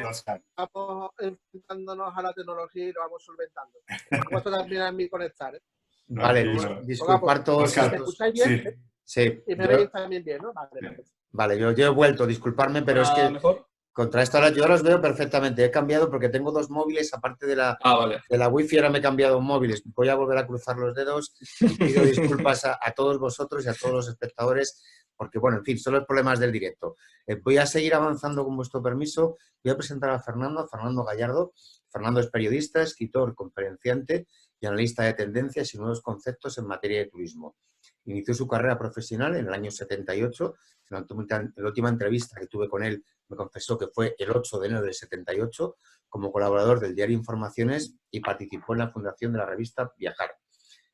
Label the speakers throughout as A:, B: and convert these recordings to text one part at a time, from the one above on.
A: Oscar.
B: Vamos enfrentándonos a la tecnología y lo vamos solventando. Por supuesto, también a mí conectar, ¿eh?
C: Vale, disculpar todos.
B: ¿Me escucháis bien?
A: Sí.
C: Sí.
B: Y me veis también bien, ¿no? Vale.
C: Vale, yo he vuelto, disculparme, pero es que
D: mejor.
C: contra esto ahora yo los veo perfectamente. He cambiado porque tengo dos móviles, aparte de la wifi, ahora me he cambiado móviles. Voy a volver a cruzar los dedos y pido disculpas a todos vosotros y a todos los espectadores, porque, bueno, en fin, son los problemas del directo. Voy a seguir avanzando con vuestro permiso. Voy a presentar a Fernando Gallardo. Fernando es periodista, escritor, conferenciante y analista de tendencias y nuevos conceptos en materia de turismo. Inició su carrera profesional en el año 78. En la última entrevista que tuve con él me confesó que fue el 8 de enero del 78 como colaborador del diario Informaciones y participó en la fundación de la revista Viajar.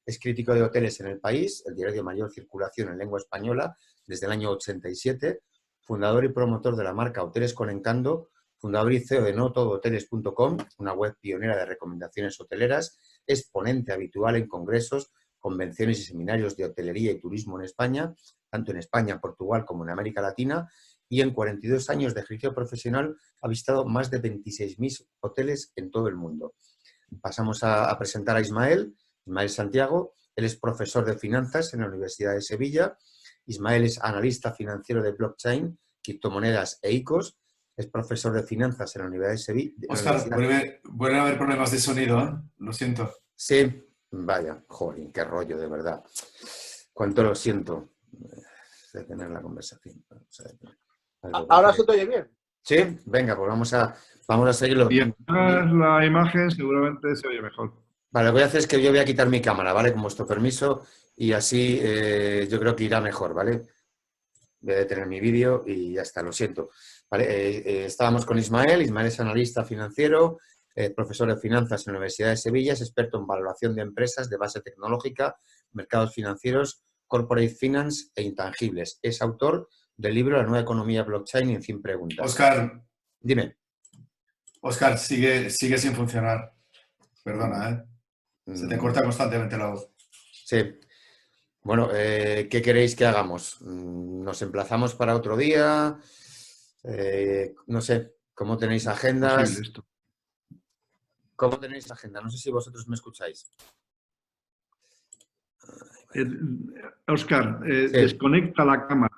C: Es crítico de hoteles en El País, el diario de mayor circulación en lengua española desde el año 87, fundador y promotor de la marca Hoteles con Encanto, fundador y CEO de notodohoteles.com, una web pionera de recomendaciones hoteleras, es ponente habitual en congresos, convenciones y seminarios de hotelería y turismo en España, tanto en España, Portugal como en América Latina, y en 42 años de ejercicio profesional ha visitado más de 26.000 hoteles en todo el mundo. Pasamos a presentar a Ismael Santiago. Él es profesor de finanzas en la Universidad de Sevilla. Ismael es analista financiero de blockchain, criptomonedas e ICOs. Es profesor de finanzas en la Universidad de Sevilla.
A: Oscar, vuelve a haber problemas de sonido, ¿eh? Lo siento.
C: Sí, vaya, joder, qué rollo, de verdad. Cuánto lo siento de tener la conversación.
B: ¿Ahora se te oye bien?
C: Sí, venga, pues vamos a seguirlo.
E: Y la imagen seguramente se oye mejor.
C: Vale, lo que voy a hacer es que yo voy a quitar mi cámara, ¿vale? Con vuestro permiso, y así yo creo que irá mejor, ¿vale? Voy a detener mi vídeo y ya está, lo siento. ¿Vale? Estábamos con Ismael. Ismael es analista financiero, profesor de finanzas en la Universidad de Sevilla, es experto en valoración de empresas de base tecnológica, mercados financieros, corporate finance e intangibles. Es autor del libro La nueva economía blockchain y en 100 preguntas.
A: Oscar.
C: Dime.
A: Oscar, sigue sin funcionar. Perdona, ¿eh? Se te corta constantemente la voz.
C: Sí. Bueno, ¿qué queréis que hagamos? ¿Nos emplazamos para otro día? No sé, ¿cómo tenéis agendas? ¿Cómo tenéis agenda? No sé si vosotros me escucháis.
E: Oscar,
C: Sí.
E: Desconecta la cámara.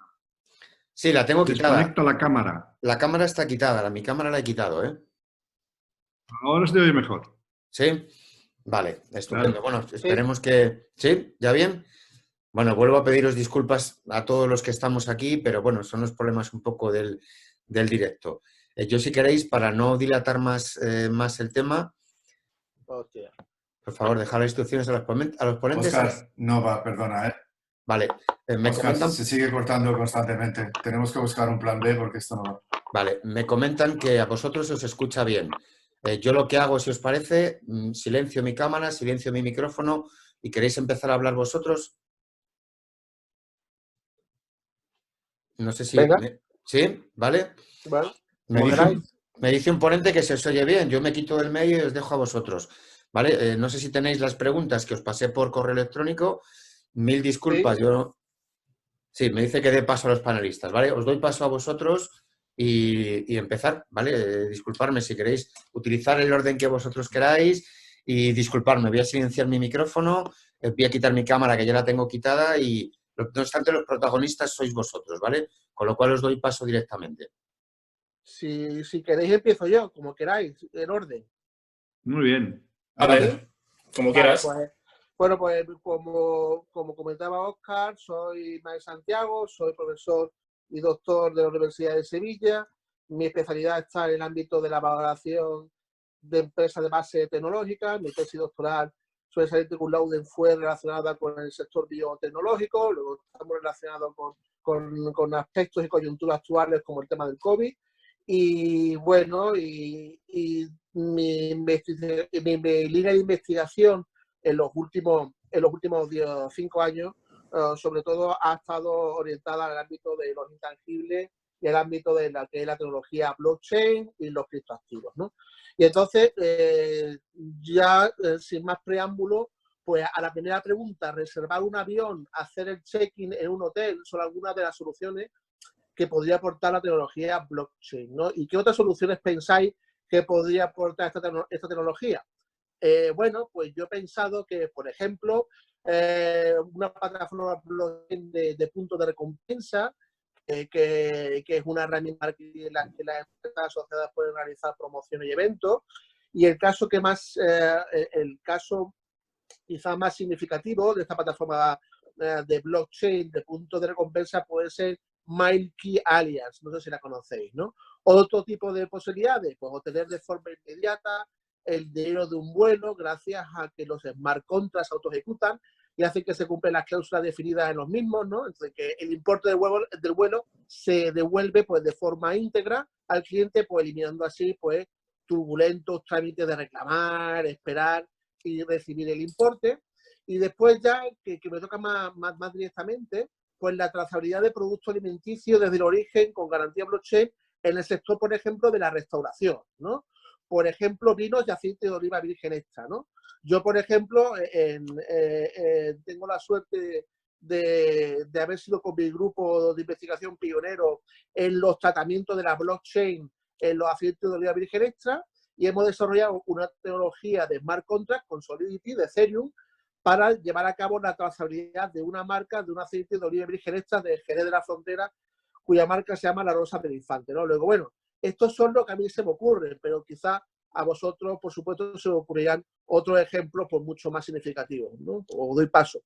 C: Sí, la tengo quitada.
E: Desconecta la cámara.
C: La cámara está quitada, mi cámara la he quitado, ¿eh?
E: Ahora se te oye mejor.
C: ¿Sí? Vale, estupendo.
E: Claro.
C: Bueno, esperemos que... ¿Sí? ¿Ya bien? Bueno, vuelvo a pediros disculpas a todos los que estamos aquí, pero bueno, son los problemas un poco del directo. Yo, si queréis, para no dilatar más el tema,
B: Hostia.
C: por favor, dejar las instrucciones a los ponentes.
A: Oscar, no va, perdona, ¿eh?
C: Vale.
A: Oscar, se sigue cortando constantemente. Tenemos que buscar un plan B porque esto no va.
C: Vale, me comentan que a vosotros os escucha bien. Yo lo que hago, si os parece, silencio mi cámara, silencio mi micrófono y queréis empezar a hablar vosotros. No sé si... ¿Sí? ¿Vale?
B: Bueno,
C: me dice un ponente que se os oye bien. Yo me quito del medio y os dejo a vosotros. ¿Vale? No sé si tenéis las preguntas que os pasé por correo electrónico. Mil disculpas. Sí, me dice que dé paso a los panelistas. ¿Vale? Os doy paso a vosotros y empezar. ¿Vale? Disculparme si queréis utilizar el orden que vosotros queráis y disculparme. Voy a silenciar mi micrófono, voy a quitar mi cámara que ya la tengo quitada y... No obstante, los protagonistas sois vosotros, ¿vale? Con lo cual os doy paso directamente.
B: Si queréis empiezo yo, como queráis, en orden.
E: Muy bien.
D: A ver, como quieras.
B: Pues, bueno, pues como comentaba Óscar, soy Ismael Santiago, soy profesor y doctor de la Universidad de Sevilla. Mi especialidad está en el ámbito de la valoración de empresas de base tecnológica. Mi tesis doctoral sobre Scientific Laude fue relacionada con el sector biotecnológico, luego estamos relacionados con aspectos y coyunturas actuales como el tema del COVID. Y bueno, mi línea de investigación en los últimos 5 años, sobre todo ha estado orientada al ámbito de los intangibles y el ámbito de la que es la tecnología blockchain y los criptoactivos, ¿no? Y entonces, sin más preámbulo, pues a la primera pregunta, reservar un avión, hacer el check-in en un hotel, son algunas de las soluciones que podría aportar la tecnología blockchain, ¿no? ¿Y qué otras soluciones pensáis que podría aportar esta tecnología? Bueno, pues yo he pensado que, por ejemplo, una plataforma blockchain de puntos de recompensa, que es una herramienta en la que las empresas asociadas pueden realizar promociones y eventos. Y el caso quizá más significativo de esta plataforma de blockchain de puntos de recompensa puede ser MileKey Alliance, no sé si la conocéis, ¿no? Otro tipo de posibilidades, pues obtener de forma inmediata el dinero de un vuelo gracias a que los smart contracts autoejecutan y hacen que se cumplen las cláusulas definidas en los mismos, ¿no? Entonces, que el importe del vuelo se devuelve pues de forma íntegra al cliente, pues eliminando así pues turbulentos trámites de reclamar, esperar y recibir el importe. Y después ya, que me toca más directamente, pues la trazabilidad de productos alimenticios desde el origen con garantía blockchain en el sector, por ejemplo, de la restauración, ¿no? Por ejemplo, vinos y aceite de oliva virgen extra, ¿no? Yo, por ejemplo, tengo la suerte de haber sido con mi grupo de investigación pionero en los tratamientos de la blockchain en los aceites de oliva virgen extra y hemos desarrollado una tecnología de smart contract con Solidity de Ethereum para llevar a cabo la trazabilidad de una marca de un aceite de oliva virgen extra de Jerez de la Frontera, cuya marca se llama La Rosa del Infante, ¿no? Luego, bueno, estos son lo que a mí se me ocurre, pero quizá a vosotros, por supuesto, se os ocurrirán otros ejemplos pues, mucho más significativos, ¿no? Os doy paso.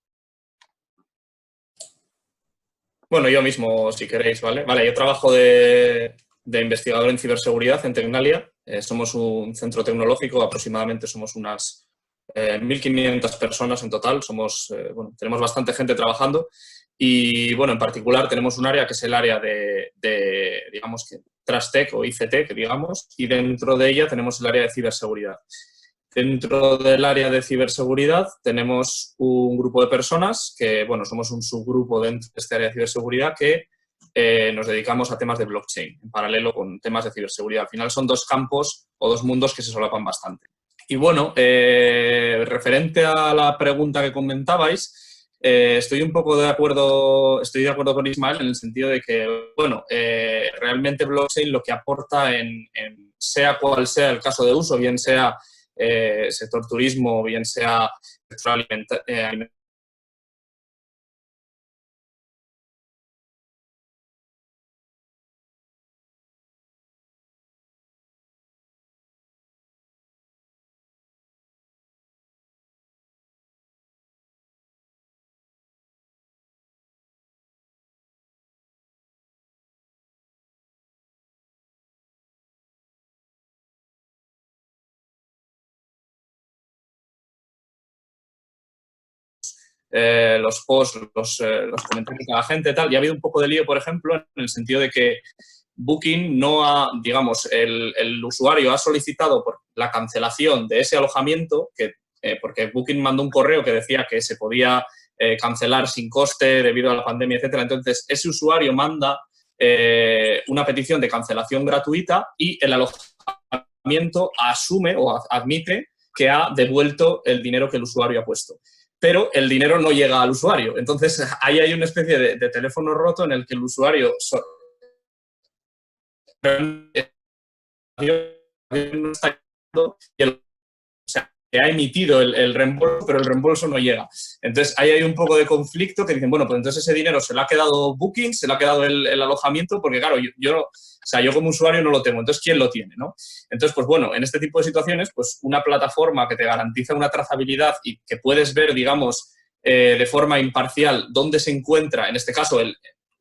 D: Bueno, yo mismo, si queréis, ¿vale? Vale, yo trabajo de investigador en ciberseguridad en Tecnalia. Somos un centro tecnológico, aproximadamente somos unas 1.500 personas en total. Bueno, tenemos bastante gente trabajando y, bueno, en particular tenemos un área que es el área de digamos, que Trustech o ICT, que digamos, y dentro de ella tenemos el área de ciberseguridad. Dentro del área de ciberseguridad tenemos un grupo de personas que, bueno, somos un subgrupo dentro de este área de ciberseguridad que nos dedicamos a temas de blockchain, en paralelo con temas de ciberseguridad. Al final son dos campos o dos mundos que se solapan bastante. Y bueno, referente a la pregunta que comentabais, estoy un poco de acuerdo con Ismael en el sentido de que, bueno, realmente blockchain lo que aporta sea cual sea el caso de uso, bien sea sector turismo, bien sea sector alimentario, los posts, los comentarios de la gente, tal, y ha habido un poco de lío, por ejemplo, en el sentido de que Booking no ha, digamos, el usuario ha solicitado por la cancelación de ese alojamiento, porque Booking mandó un correo que decía que se podía cancelar sin coste debido a la pandemia, etcétera. Entonces, ese usuario manda una petición de cancelación gratuita y el alojamiento asume o admite que ha devuelto el dinero que el usuario ha puesto. Pero el dinero no llega al usuario. Entonces, ahí hay una especie de teléfono roto en el que el usuario no está que ha emitido el reembolso, pero el reembolso no llega. Entonces, ahí hay un poco de conflicto que dicen, bueno, pues entonces ese dinero se lo ha quedado Booking, se lo ha quedado el alojamiento, porque claro, yo como usuario no lo tengo, entonces ¿quién lo tiene, no? Entonces, pues bueno, en este tipo de situaciones, pues una plataforma que te garantiza una trazabilidad y que puedes ver, digamos, de forma imparcial dónde se encuentra, en este caso,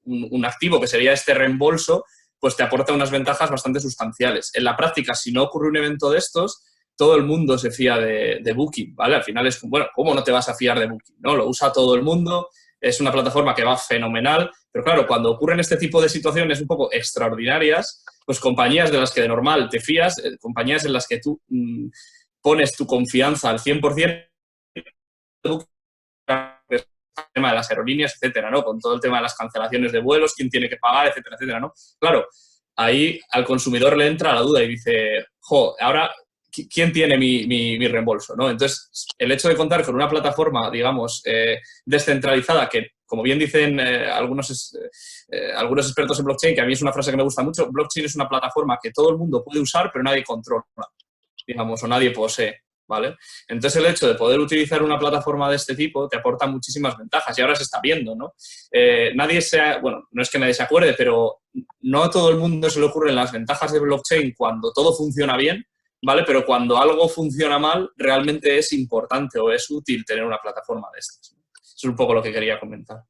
D: un activo que sería este reembolso, pues te aporta unas ventajas bastante sustanciales. En la práctica, si no ocurre un evento de estos, todo el mundo se fía de Booking, ¿vale? Al final es, bueno, ¿cómo no te vas a fiar de Booking? ¿No? Lo usa todo el mundo, es una plataforma que va fenomenal, pero claro, cuando ocurren este tipo de situaciones un poco extraordinarias, pues compañías de las que de normal te fías, compañías en las que tú pones tu confianza al 100%, el tema de las aerolíneas, etcétera, ¿no? Con todo el tema de las cancelaciones de vuelos, quién tiene que pagar, etcétera, ¿no? Claro, ahí al consumidor le entra la duda y dice, ahora ¿quién tiene mi reembolso, ¿no? Entonces, el hecho de contar con una plataforma, digamos, descentralizada, que, como bien dicen algunos expertos en blockchain, que a mí es una frase que me gusta mucho, blockchain es una plataforma que todo el mundo puede usar, pero nadie controla, digamos, o nadie posee, ¿vale? Entonces, el hecho de poder utilizar una plataforma de este tipo te aporta muchísimas ventajas y ahora se está viendo, ¿no? Bueno, no es que nadie se acuerde, pero no a todo el mundo se le ocurren las ventajas de blockchain cuando todo funciona bien, ¿vale? Pero cuando algo funciona mal, realmente es importante o es útil tener una plataforma de estas. Eso es un poco lo que quería comentar.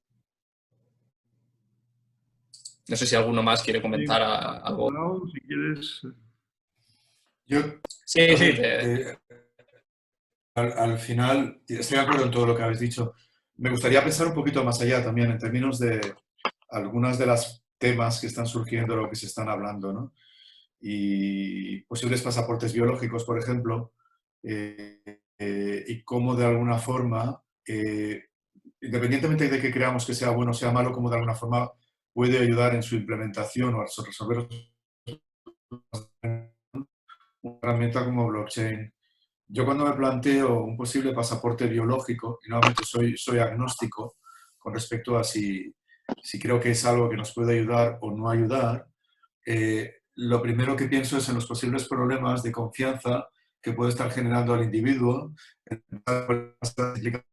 D: No sé si alguno más quiere comentar algo.
E: No, si quieres...
D: Sí.
A: Al final, estoy de acuerdo en todo lo que habéis dicho. Me gustaría pensar un poquito más allá también en términos de algunas de las temas que están surgiendo, lo que se están hablando, ¿no? Y posibles pasaportes biológicos, por ejemplo, y cómo de alguna forma, independientemente de que creamos que sea bueno o sea malo, cómo de alguna forma puede ayudar en su implementación o a resolver una herramienta como blockchain. Yo cuando me planteo un posible pasaporte biológico, y nuevamente soy agnóstico con respecto a si creo que es algo que nos puede ayudar o no ayudar, lo primero que pienso es en los posibles problemas de confianza que puede estar generando al individuo en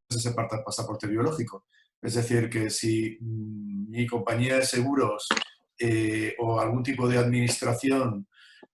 A: ese pasaporte biológico. Es decir, que si mi compañía de seguros o algún tipo de administración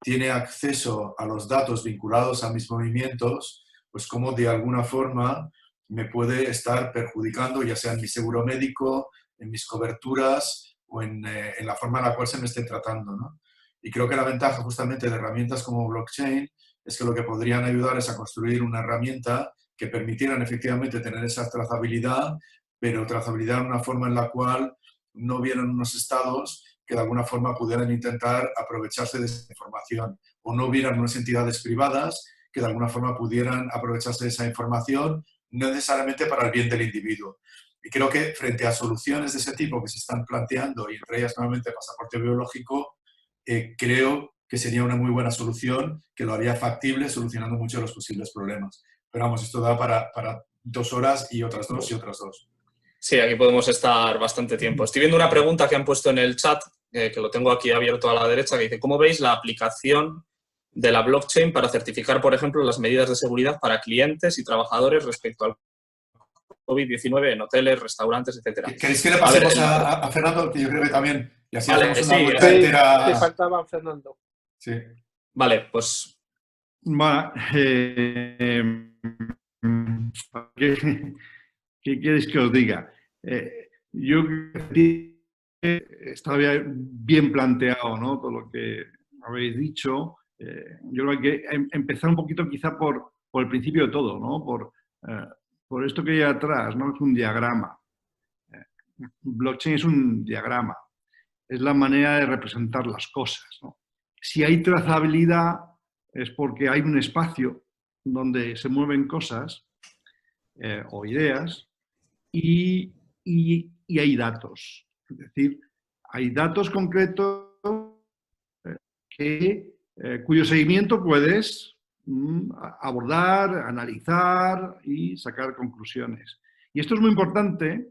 A: tiene acceso a los datos vinculados a mis movimientos, pues cómo de alguna forma me puede estar perjudicando, ya sea en mi seguro médico, en mis coberturas o en la forma en la cual se me esté tratando, ¿no? Y creo que la ventaja justamente de herramientas como blockchain es que lo que podrían ayudar es a construir una herramienta que permitieran efectivamente tener esa trazabilidad, pero trazabilidad en una forma en la cual no hubieran unos estados que de alguna forma pudieran intentar aprovecharse de esa información, o no hubieran unas entidades privadas que de alguna forma pudieran aprovecharse de esa información, no necesariamente para el bien del individuo. Y creo que frente a soluciones de ese tipo que se están planteando, y entre ellas nuevamente el pasaporte biológico, creo que sería una muy buena solución, que lo haría factible, solucionando muchos de los posibles problemas. Pero vamos, esto da para 2 horas y otras 2 y otras 2.
D: Sí, aquí podemos estar bastante tiempo. Estoy viendo una pregunta que han puesto en el chat, que lo tengo aquí abierto a la derecha, que dice: ¿cómo veis la aplicación de la blockchain para certificar, por ejemplo, las medidas de seguridad para clientes y trabajadores respecto al COVID-19 en hoteles, restaurantes, etcétera?
A: ¿Queréis que le pasemos a Fernando? Que yo creo que también, y así
D: vale,
A: hacemos una vuelta entera.
B: Te faltaba Fernando.
A: Sí.
D: Vale, pues...
E: Bueno, ¿qué queréis que os diga? Yo creo que está bien planteado, ¿no? Todo lo que habéis dicho. Yo creo que empezar un poquito quizá por el principio de todo, ¿no? Por esto que hay atrás, ¿no? Es un diagrama. Blockchain es un diagrama. Es la manera de representar las cosas, ¿no? Si hay trazabilidad es porque hay un espacio donde se mueven cosas o ideas y hay datos. Es decir, hay datos concretos cuyo seguimiento puedes abordar, analizar y sacar conclusiones. Y esto es muy importante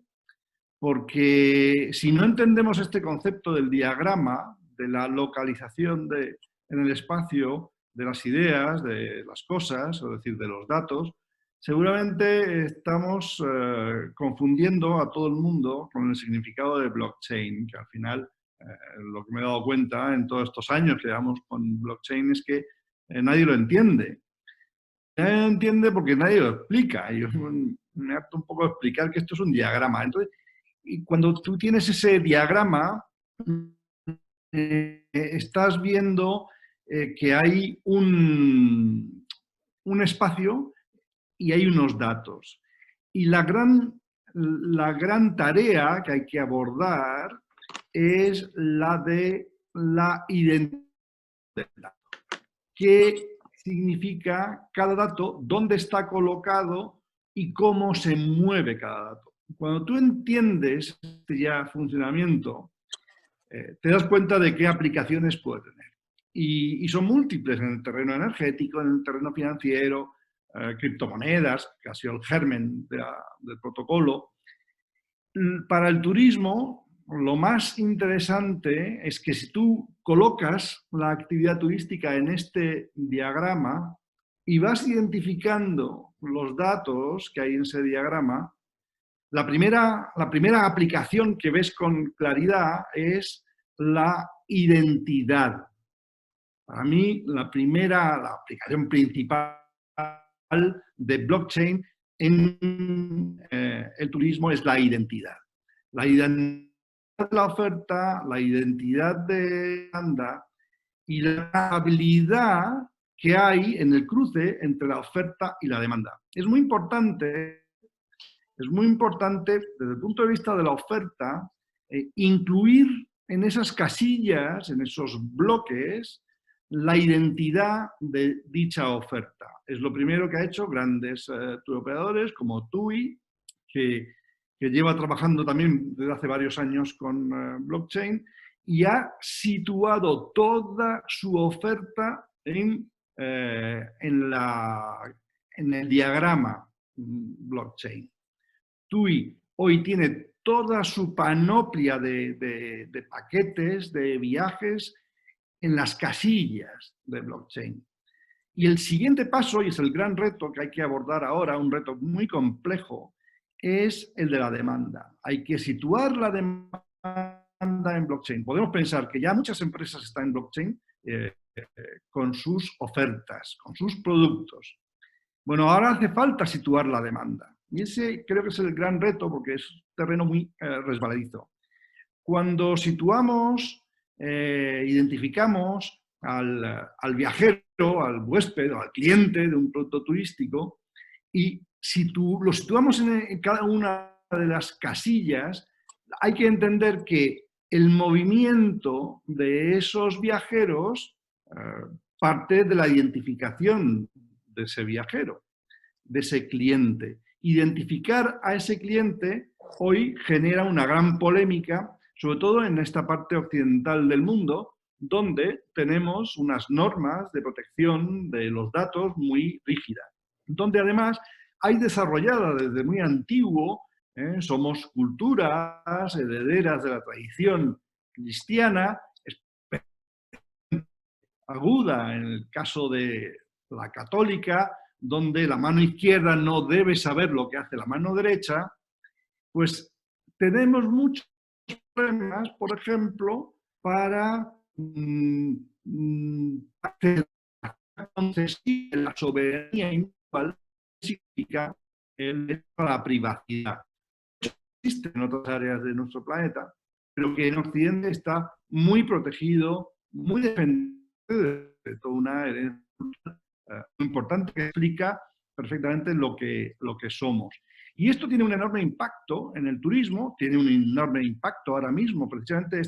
E: porque si no entendemos este concepto del diagrama, de la localización en el espacio de las ideas, de las cosas, es decir, de los datos, seguramente estamos confundiendo a todo el mundo con el significado de blockchain, que al final lo que me he dado cuenta en todos estos años que llevamos con blockchain es que nadie lo entiende. Nadie lo entiende porque nadie lo explica. Yo me harto un poco de explicar que esto es un diagrama. Entonces, y cuando tú tienes ese diagrama, estás viendo que hay un espacio y hay unos datos. Y la gran tarea que hay que abordar es la de la identidad del dato. ¿Qué significa cada dato? ¿Dónde está colocado? Y cómo se mueve cada dato. Cuando tú entiendes este funcionamiento, te das cuenta de qué aplicaciones puede tener. y son múltiples en el terreno energético, en el terreno financiero, criptomonedas, que ha sido el germen del protocolo. Para el turismo, lo más interesante es que si tú colocas la actividad turística en este diagrama y vas identificando los datos que hay en ese diagrama, la primera aplicación que ves con claridad es la identidad. Para mí, la aplicación principal de blockchain en el turismo es la identidad. La identidad de la oferta, la identidad de la demanda y la habilidad que hay en el cruce entre la oferta y la demanda. Es muy importante desde el punto de vista de la oferta, incluir en esas casillas, en esos bloques, la identidad de dicha oferta. Es lo primero que ha hecho grandes turoperadores como TUI, que lleva trabajando también desde hace varios años con blockchain y ha situado toda su oferta en el diagrama blockchain. TUI hoy tiene toda su panoplia de paquetes, de viajes, en las casillas de blockchain. Y el siguiente paso, y es el gran reto que hay que abordar ahora, un reto muy complejo, es el de la demanda. Hay que situar la demanda en blockchain. Podemos pensar que ya muchas empresas están en blockchain con sus ofertas, con sus productos. Bueno, ahora hace falta situar la demanda. Y ese creo que es el gran reto porque es un terreno muy resbaladizo. Cuando situamos, identificamos al viajero, al huésped o al cliente de un producto turístico y lo situamos en cada una de las casillas, hay que entender que el movimiento de esos viajeros parte de la identificación de ese viajero, de ese cliente. Identificar a ese cliente hoy genera una gran polémica, sobre todo en esta parte occidental del mundo, donde tenemos unas normas de protección de los datos muy rígidas, donde además hay desarrollada desde muy antiguo, somos culturas herederas de la tradición cristiana, aguda en el caso de la católica, donde la mano izquierda no debe saber lo que hace la mano derecha, pues tenemos muchos problemas, por ejemplo, para la soberanía individual significa la privacidad. Eso existe en otras áreas de nuestro planeta, pero que en Occidente está muy protegido, muy defendido de toda una herencia muy importante que explica perfectamente lo que somos. Y esto tiene un enorme impacto en el turismo, tiene un enorme impacto ahora mismo, precisamente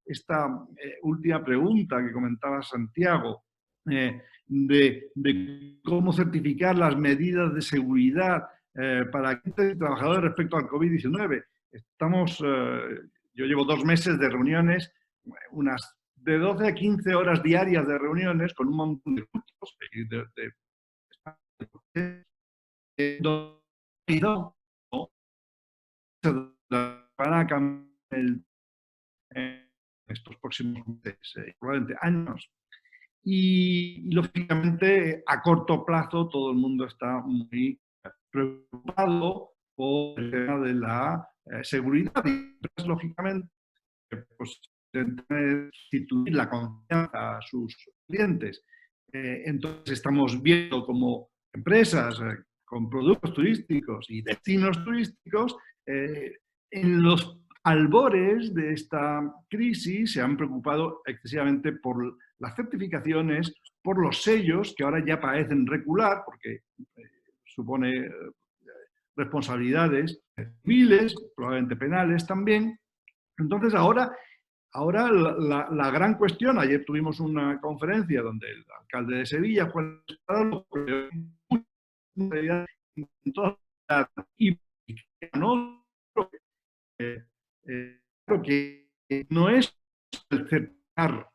E: esta última pregunta que comentaba Santiago, de cómo certificar las medidas de seguridad para agentes y trabajadores respecto al COVID-19. Yo llevo 2 meses de reuniones, unas de 12 a 15 horas diarias de reuniones con un montón de grupos para cambiar estos próximos meses, probablemente años. Y, lógicamente, a corto plazo todo el mundo está muy preocupado por el tema de la seguridad. Y, lógicamente, pues, restituir la confianza a sus clientes. Entonces estamos viendo como empresas con productos turísticos y destinos turísticos en los albores de esta crisis se han preocupado excesivamente por las certificaciones, por los sellos que ahora ya parecen recular porque supone responsabilidades civiles, probablemente penales también. Entonces ahora la gran cuestión, ayer tuvimos una conferencia donde el alcalde de Sevilla fue que no es el certificar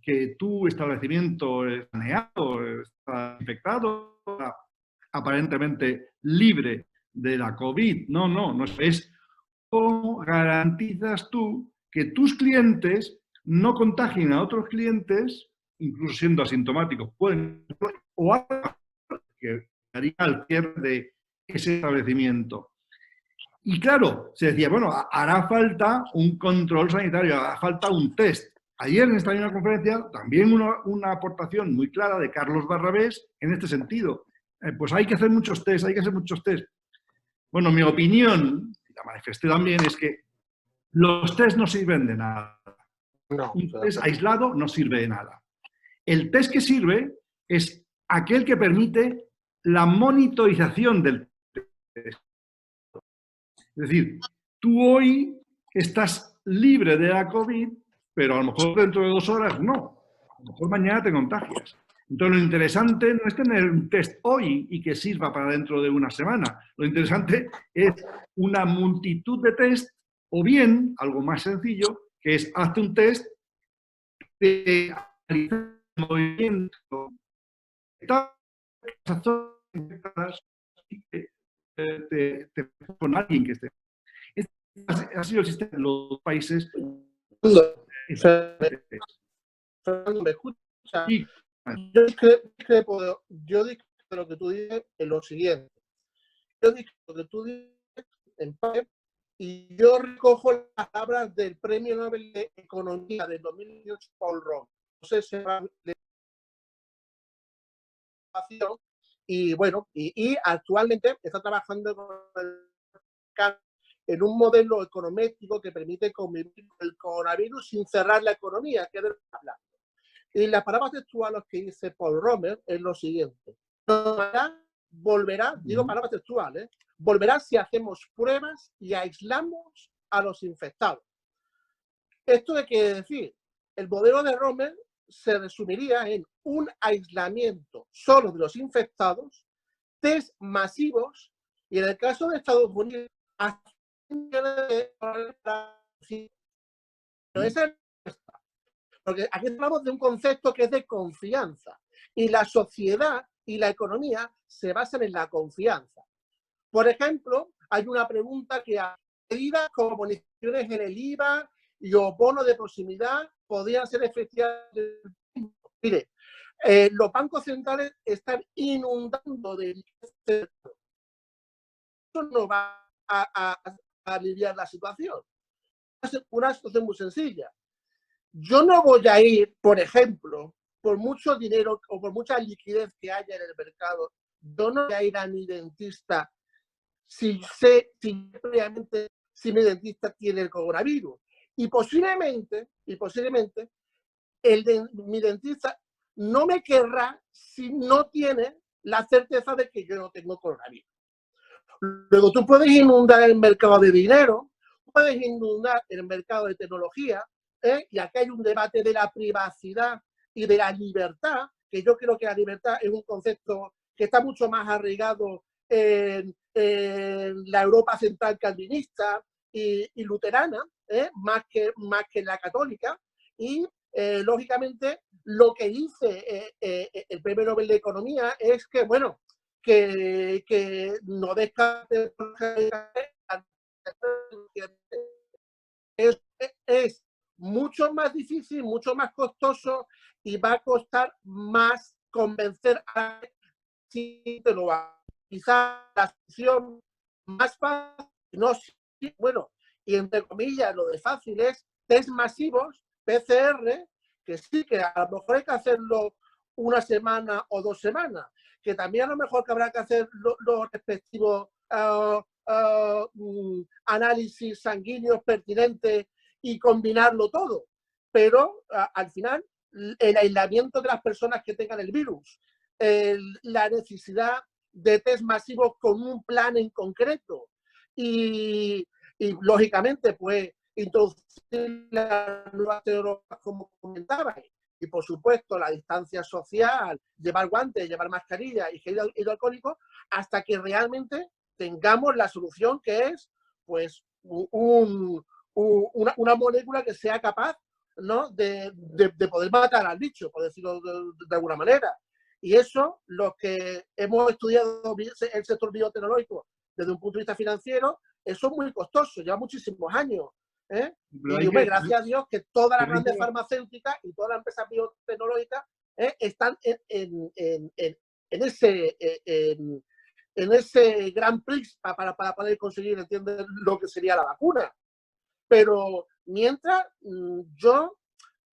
E: que tu establecimiento es saneado, está infectado, está aparentemente libre de la COVID. No, no, no es. ¿Cómo garantizas tú que tus clientes no contagien a otros clientes, incluso siendo asintomáticos, pueden, o que haría al cierre de ese establecimiento? Y claro, se decía, bueno, hará falta un control sanitario, hará falta un test. Ayer en esta misma conferencia también una aportación muy clara de Carlos Barrabés en este sentido. Pues hay que hacer muchos test, hay que hacer muchos test. Bueno, mi opinión, la manifesté también, es que los test no sirven de nada.
B: No,
E: un test aislado no sirve de nada. El test que sirve es aquel que permite la monitorización del test. Es decir, tú hoy estás libre de la COVID, pero a lo mejor dentro de 2 horas no. A lo mejor mañana te contagias. Entonces, lo interesante no es tener un test hoy y que sirva para dentro de una semana. Lo interesante es una multitud de test o bien, algo más sencillo, que es hazte un test de analizar el movimiento con alguien que esté. Este ha sido el sistema en los países.
B: Fernando, ¿me escucha?
E: Sí.
B: Yo discrepo de lo que tú dices en lo siguiente. Yo discrepo de lo que tú dices en parte, y yo recojo las palabras del Premio Nobel de Economía del 2018, Paul Romer. No sé si y bueno, y actualmente está trabajando en un modelo econométrico que permite convivir con el coronavirus sin cerrar la economía, que es de lo que hablamos. Y las palabras textuales que dice Paul Romer es lo siguiente: volverá, digo palabras textuales, volverá si hacemos pruebas y aislamos a los infectados. ¿Esto de qué quiere decir? El modelo de Romer se resumiría en un aislamiento solo de los infectados, test masivos, y en el caso de Estados Unidos, porque aquí hablamos de un concepto que es de confianza, y la sociedad y la economía se basan en la confianza. Por ejemplo, hay una pregunta que a medidas como bonificaciones en el IVA y o bonos de proximidad podrían ser efectivas. Mire, los bancos centrales están inundando de dinero. Eso no va a aliviar la situación. Una situación muy sencilla. Yo no voy a ir, por ejemplo, por mucho dinero o por mucha liquidez que haya en el mercado, yo no voy a ir a mi dentista si sé previamente si mi dentista tiene el coronavirus. Y posiblemente mi dentista no me querrá si no tiene la certeza de que yo no tengo coronavirus. Luego tú puedes inundar el mercado de dinero, puedes inundar el mercado de tecnología, y aquí hay un debate de la privacidad y de la libertad, que yo creo que la libertad es un concepto que está mucho más arraigado en la Europa central calvinista y luterana, más que la católica, y lógicamente lo que dice el Premio Nobel de Economía es que, bueno, que no descarte es mucho más difícil, mucho más costoso, y va a costar más convencer a si te lo va. Quizás la solución más fácil, no, bueno, y entre comillas lo de fácil es test masivos, PCR, que sí, que a lo mejor hay que hacerlo una semana o 2 semanas, que también a lo mejor que habrá que hacer los respectivos análisis sanguíneos pertinentes y combinarlo todo. Pero al final, el aislamiento de las personas que tengan el virus, la necesidad de test masivos con un plan en concreto y lógicamente, pues, introducir las nuevas tecnologías como comentaba, y por supuesto la distancia social, llevar guantes, llevar mascarilla y gel hidroalcohólico, hasta que realmente tengamos la solución, que es pues una molécula que sea capaz ¿no? de poder matar al bicho, por decirlo de alguna manera. Y eso, los que hemos estudiado el sector biotecnológico desde un punto de vista financiero, eso es muy costoso, lleva muchísimos años. Y gracias a Dios que todas las grandes farmacéuticas y todas las empresas biotecnológicas están en ese Grand Prix para poder conseguir, ¿entiendes?, lo que sería la vacuna. Pero mientras, yo,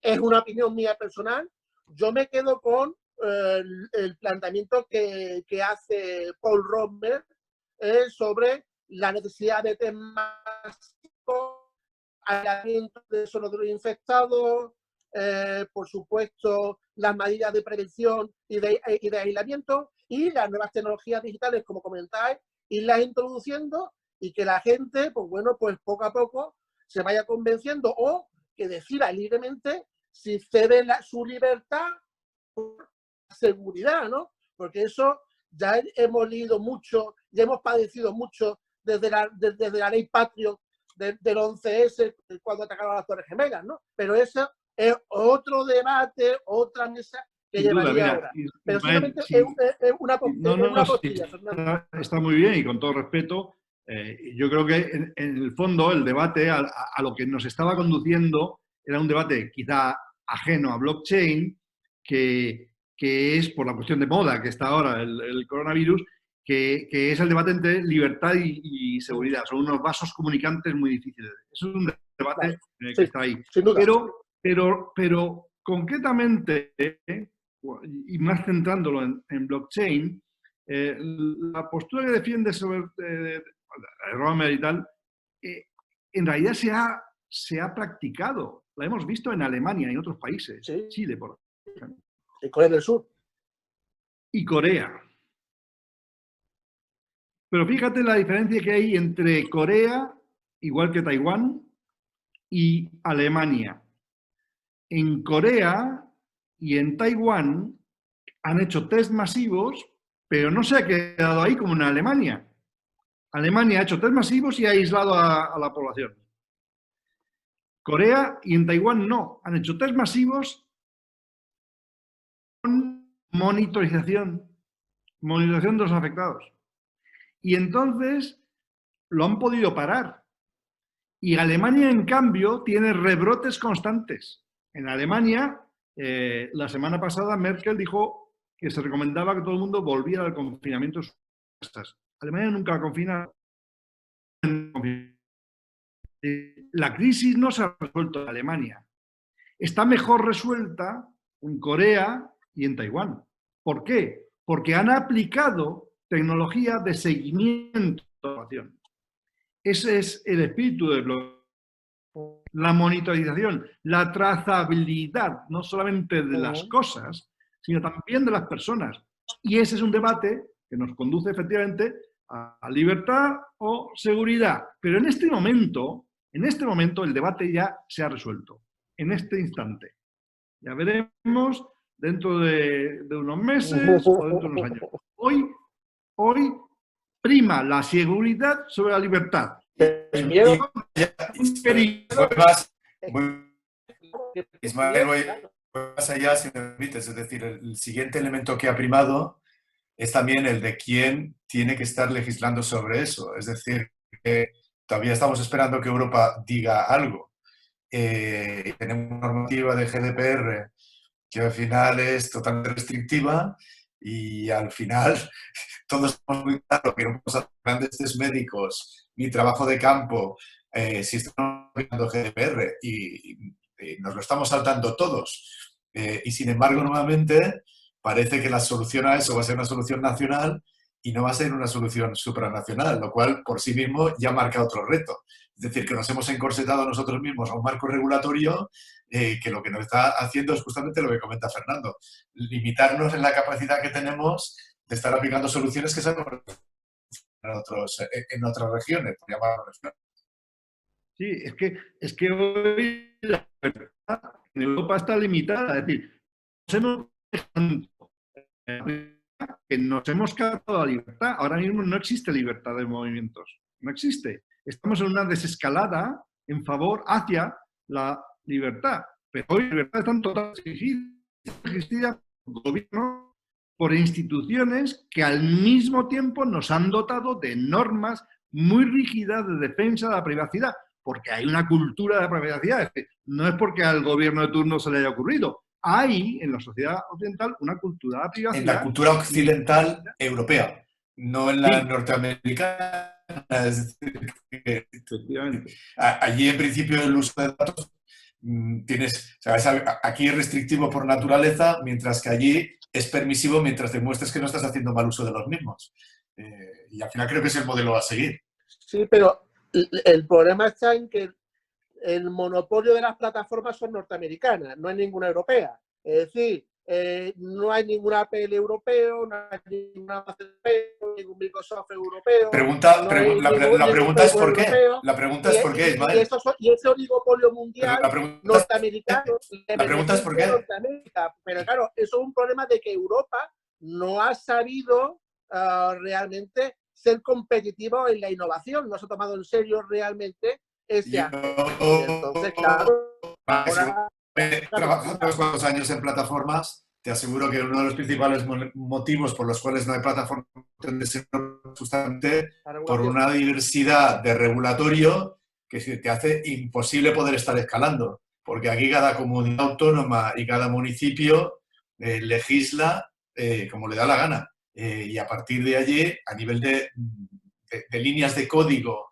B: es una opinión mía personal, yo me quedo con el planteamiento que hace Paul Romer sobre la necesidad de temas aislamiento de solo de los infectados, por supuesto, las medidas de prevención y de aislamiento, y las nuevas tecnologías digitales, como comentáis, irlas introduciendo y que la gente, pues bueno, pues poco a poco se vaya convenciendo o que decida libremente si cede su libertad por seguridad, ¿no? Porque eso ya hemos leído mucho, ya hemos padecido mucho desde la ley Patriot del 11S, cuando atacaron a las Torres Gemelas, ¿no? Pero eso es otro debate, otra mesa que llevaría ahora. Pero simplemente es una postilla.
E: Está muy bien y con todo respeto, yo creo que en el fondo el debate a lo que nos estaba conduciendo era un debate quizá ajeno a blockchain, que es por la cuestión de moda que está ahora el coronavirus, que es el debate entre libertad y seguridad. Son unos vasos comunicantes muy difíciles. Eso es un debate que está ahí. Pero concretamente, y más centrándolo en blockchain, la postura que defiende sobre Romer y tal, en realidad se ha practicado. La hemos visto en Alemania y en otros países. Sí. Chile, por ejemplo.
B: Y Corea del Sur.
E: Y Corea. Pero fíjate la diferencia que hay entre Corea, igual que Taiwán, y Alemania. En Corea y en Taiwán han hecho test masivos, pero no se ha quedado ahí como en Alemania. Alemania ha hecho test masivos y ha aislado a la población. Corea y en Taiwán no. Han hecho test masivos con monitorización de los afectados. Y entonces lo han podido parar. Y Alemania, en cambio, tiene rebrotes constantes. En Alemania, la semana pasada, Merkel dijo que se recomendaba que todo el mundo volviera al confinamiento de sus casas. Alemania nunca ha confinado. La crisis no se ha resuelto en Alemania. Está mejor resuelta en Corea y en Taiwán. ¿Por qué? Porque han aplicado tecnología de seguimiento de la población. Ese es el espíritu del blockchain. La monitorización, la trazabilidad, no solamente de las cosas, sino también de las personas. Y ese es un debate que nos conduce efectivamente a libertad o seguridad. Pero en este momento el debate ya se ha resuelto. En este instante. Ya veremos dentro de unos meses o dentro de unos años. Hoy prima la seguridad sobre la libertad.
A: Ismael, voy más allá, si me permites. Es decir, el siguiente elemento que ha primado es también el de quién tiene que estar legislando sobre eso. Es decir, que todavía estamos esperando que Europa diga algo. Tenemos una normativa de GDPR que al final es totalmente restrictiva y al final todos estamos muy claros que no podemos hacer grandes test médicos ni trabajo de campo si estamos aplicando GDPR y nos lo estamos saltando todos. Y sin embargo, nuevamente, parece que la solución a eso va a ser una solución nacional y no va a ser una solución supranacional, lo cual por sí mismo ya marca otro reto. Es decir, que nos hemos encorsetado nosotros mismos a un marco regulatorio que lo que nos está haciendo es justamente lo que comenta Fernando, limitarnos en la capacidad que tenemos de estar aplicando soluciones que se en otras regiones, por llamarlo.
E: Sí, es que hoy la libertad en Europa está limitada. Es decir, nos hemos cargado la libertad. Ahora mismo no existe libertad de movimientos. No existe. Estamos en una desescalada en favor hacia la libertad. Pero hoy la libertad están totalmente existidas por gobiernos, por instituciones que al mismo tiempo nos han dotado de normas muy rígidas de defensa de la privacidad, porque hay una cultura de la privacidad. Es decir, no es porque al gobierno de turno se le haya ocurrido. Hay en la sociedad occidental una cultura de la privacidad.
A: En la cultura occidental europea, no en la norteamericana. Es decir, que allí en principio el uso de datos tienes, o sea, aquí es restrictivo por naturaleza, mientras que allí es permisivo mientras demuestres que no estás haciendo mal uso de los mismos. Y al final creo que es el modelo a seguir.
B: Sí, pero el problema está en que el monopolio de las plataformas son norteamericanas, no hay ninguna europea. Es decir, no hay ningún Apple europeo, no hay ninguna ningún Microsoft europeo.
A: La pregunta es por qué. La pregunta es por qué, Ismael.
B: Y ese oligopolio mundial norteamericano.
A: La pregunta es por qué.
B: Pero claro, eso es un problema de que Europa no ha sabido realmente ser competitivo en la innovación, no se ha tomado en serio realmente ese aspecto. Entonces, claro, ahora...
A: He trabajado unos cuantos años en plataformas, te aseguro que uno de los principales motivos por los cuales no hay plataformas es justamente por una diversidad de regulatorio que te hace imposible poder estar escalando, porque aquí cada comunidad autónoma y cada municipio legisla como le da la gana. Y a partir de allí, a nivel de líneas de código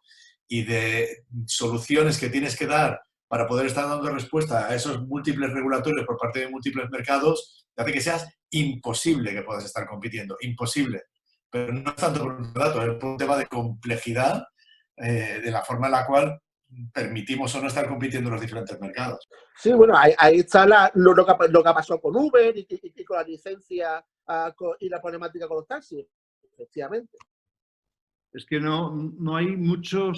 A: y de soluciones que tienes que dar para poder estar dando respuesta a esos múltiples regulatorios por parte de múltiples mercados, te hace que seas imposible que puedas estar compitiendo, imposible. Pero no es tanto por un dato, es por un tema de complejidad de la forma en la cual permitimos o no estar compitiendo en los diferentes mercados.
B: Sí, bueno, ahí está lo que pasó con Uber y con la licencia y la problemática con los taxis, efectivamente.
E: Es que no hay mucho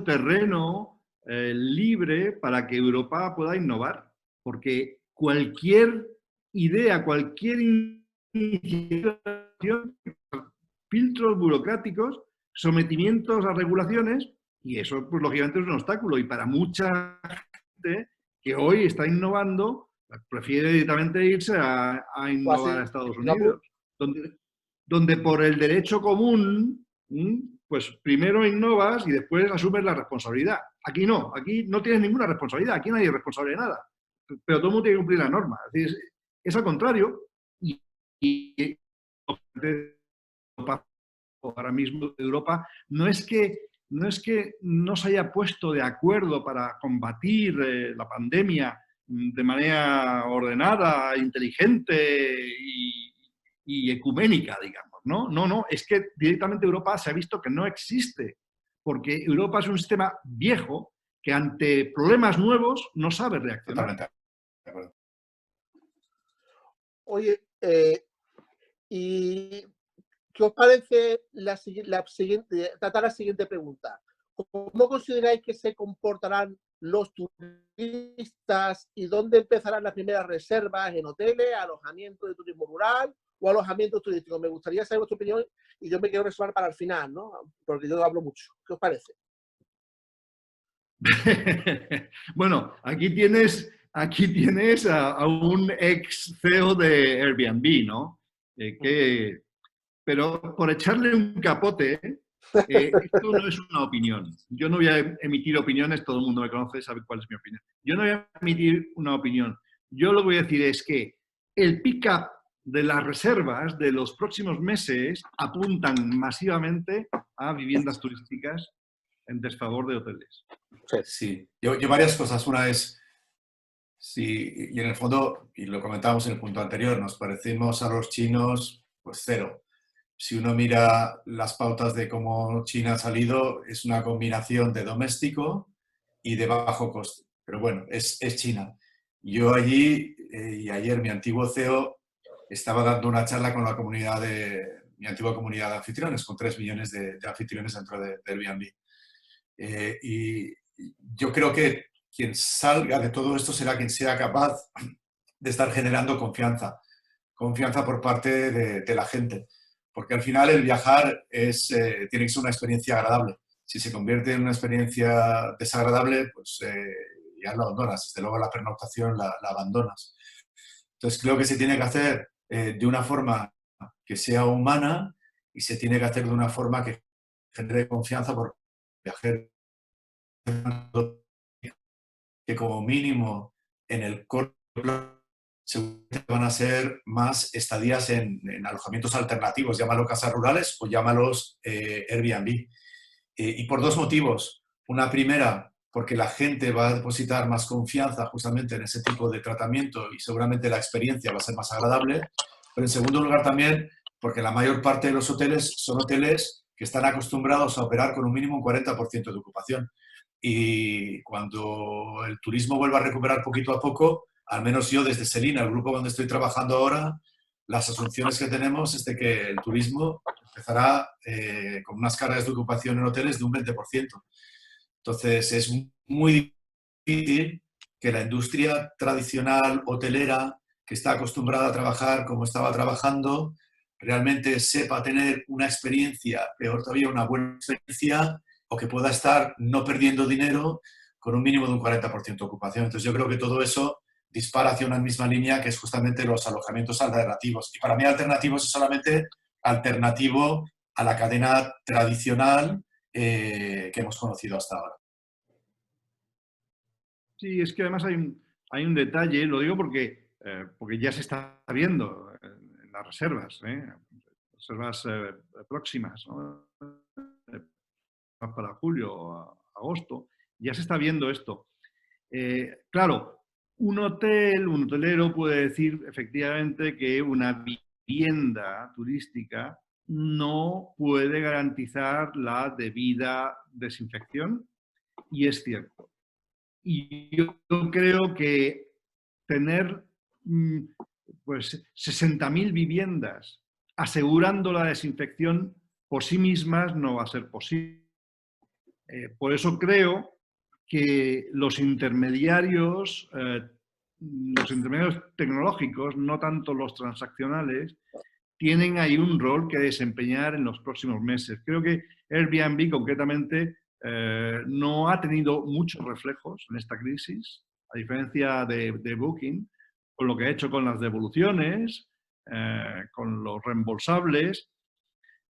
E: terreno libre para que Europa pueda innovar, porque cualquier idea, cualquier iniciativa, filtros burocráticos, sometimientos a regulaciones, y eso, pues, lógicamente es un obstáculo. Y para mucha gente que hoy está innovando, prefiere directamente irse a innovar a Estados Unidos, donde por el derecho común, pues primero innovas y después asumes la responsabilidad. Aquí no tienes ninguna responsabilidad, aquí nadie es responsable de nada, pero todo el mundo tiene que cumplir la norma. Es decir, es al contrario, y ahora mismo Europa no es que no se haya puesto de acuerdo para combatir la pandemia de manera ordenada, inteligente y ecuménica, digamos. No, es que directamente Europa se ha visto que no existe, porque Europa es un sistema viejo que ante problemas nuevos no sabe reaccionar.
A: Totalmente. De acuerdo.
B: Oye, ¿y qué os parece tratar la siguiente pregunta? ¿Cómo consideráis que se comportarán los turistas y dónde empezarán las primeras reservas en hoteles, alojamientos de turismo rural o alojamientos turísticos? Me gustaría saber vuestra opinión y yo me quiero reservar para el final, ¿no? Porque yo hablo mucho. ¿Qué os parece?
E: Bueno, aquí tienes a un ex CEO de Airbnb, ¿no? Pero por echarle un capote, esto no es una opinión. Yo no voy a emitir opiniones, todo el mundo me conoce, sabe cuál es mi opinión. Yo no voy a emitir una opinión. Yo lo que voy a decir es que el pick-up de las reservas de los próximos meses apuntan masivamente a viviendas turísticas en desfavor de hoteles.
A: Sí, yo varias cosas. Una es, sí, y en el fondo, y lo comentábamos en el punto anterior, nos parecemos a los chinos, pues cero. Si uno mira las pautas de cómo China ha salido, es una combinación de doméstico y de bajo coste. Pero bueno, es China. Yo allí, y ayer mi antiguo CEO estaba dando una charla con la comunidad mi antigua comunidad de anfitriones, con 3 millones de anfitriones dentro de Airbnb. Y yo creo que quien salga de todo esto será quien sea capaz de estar generando confianza por parte de la gente. Porque al final el viajar tiene que ser una experiencia agradable. Si se convierte en una experiencia desagradable, pues ya lo abandonas. Desde luego la pernoctación la abandonas. Entonces creo que se tiene que hacer de una forma que sea humana y se tiene que hacer de una forma que genere confianza por viajeros, que como mínimo en el corto plazo seguramente van a ser más estadías en alojamientos alternativos, llámalo casas rurales o llámalos Airbnb. Y por dos motivos. Una primera, porque la gente va a depositar más confianza justamente en ese tipo de tratamiento y seguramente la experiencia va a ser más agradable. Pero en segundo lugar también, porque la mayor parte de los hoteles son hoteles que están acostumbrados a operar con un mínimo un 40% de ocupación. Y cuando el turismo vuelva a recuperar poquito a poco, al menos yo desde Selina, el grupo donde estoy trabajando ahora, las asunciones que tenemos es de que el turismo empezará con unas cargas de ocupación en hoteles de un 20%. Entonces es muy difícil que la industria tradicional hotelera, que está acostumbrada a trabajar como estaba trabajando, realmente sepa tener una experiencia, peor todavía una buena experiencia, o que pueda estar no perdiendo dinero con un mínimo de un 40% de ocupación. Entonces yo creo que todo eso dispara hacia una misma línea, que es justamente los alojamientos alternativos. Y para mí alternativos es solamente alternativo a la cadena tradicional que hemos conocido hasta ahora.
E: Sí, es que además hay un detalle, lo digo porque ya se está viendo en las reservas, reservas próximas, ¿no? Para julio o agosto, ya se está viendo esto. Claro, un hotelero puede decir efectivamente que una vivienda turística no puede garantizar la debida desinfección, y es cierto. Y yo creo que tener pues 60.000 viviendas asegurando la desinfección por sí mismas no va a ser posible. Por eso creo que los intermediarios tecnológicos, no tanto los transaccionales, tienen ahí un rol que desempeñar en los próximos meses. Creo que Airbnb concretamente no ha tenido muchos reflejos en esta crisis, a diferencia de Booking, con lo que ha hecho con las devoluciones, con los reembolsables.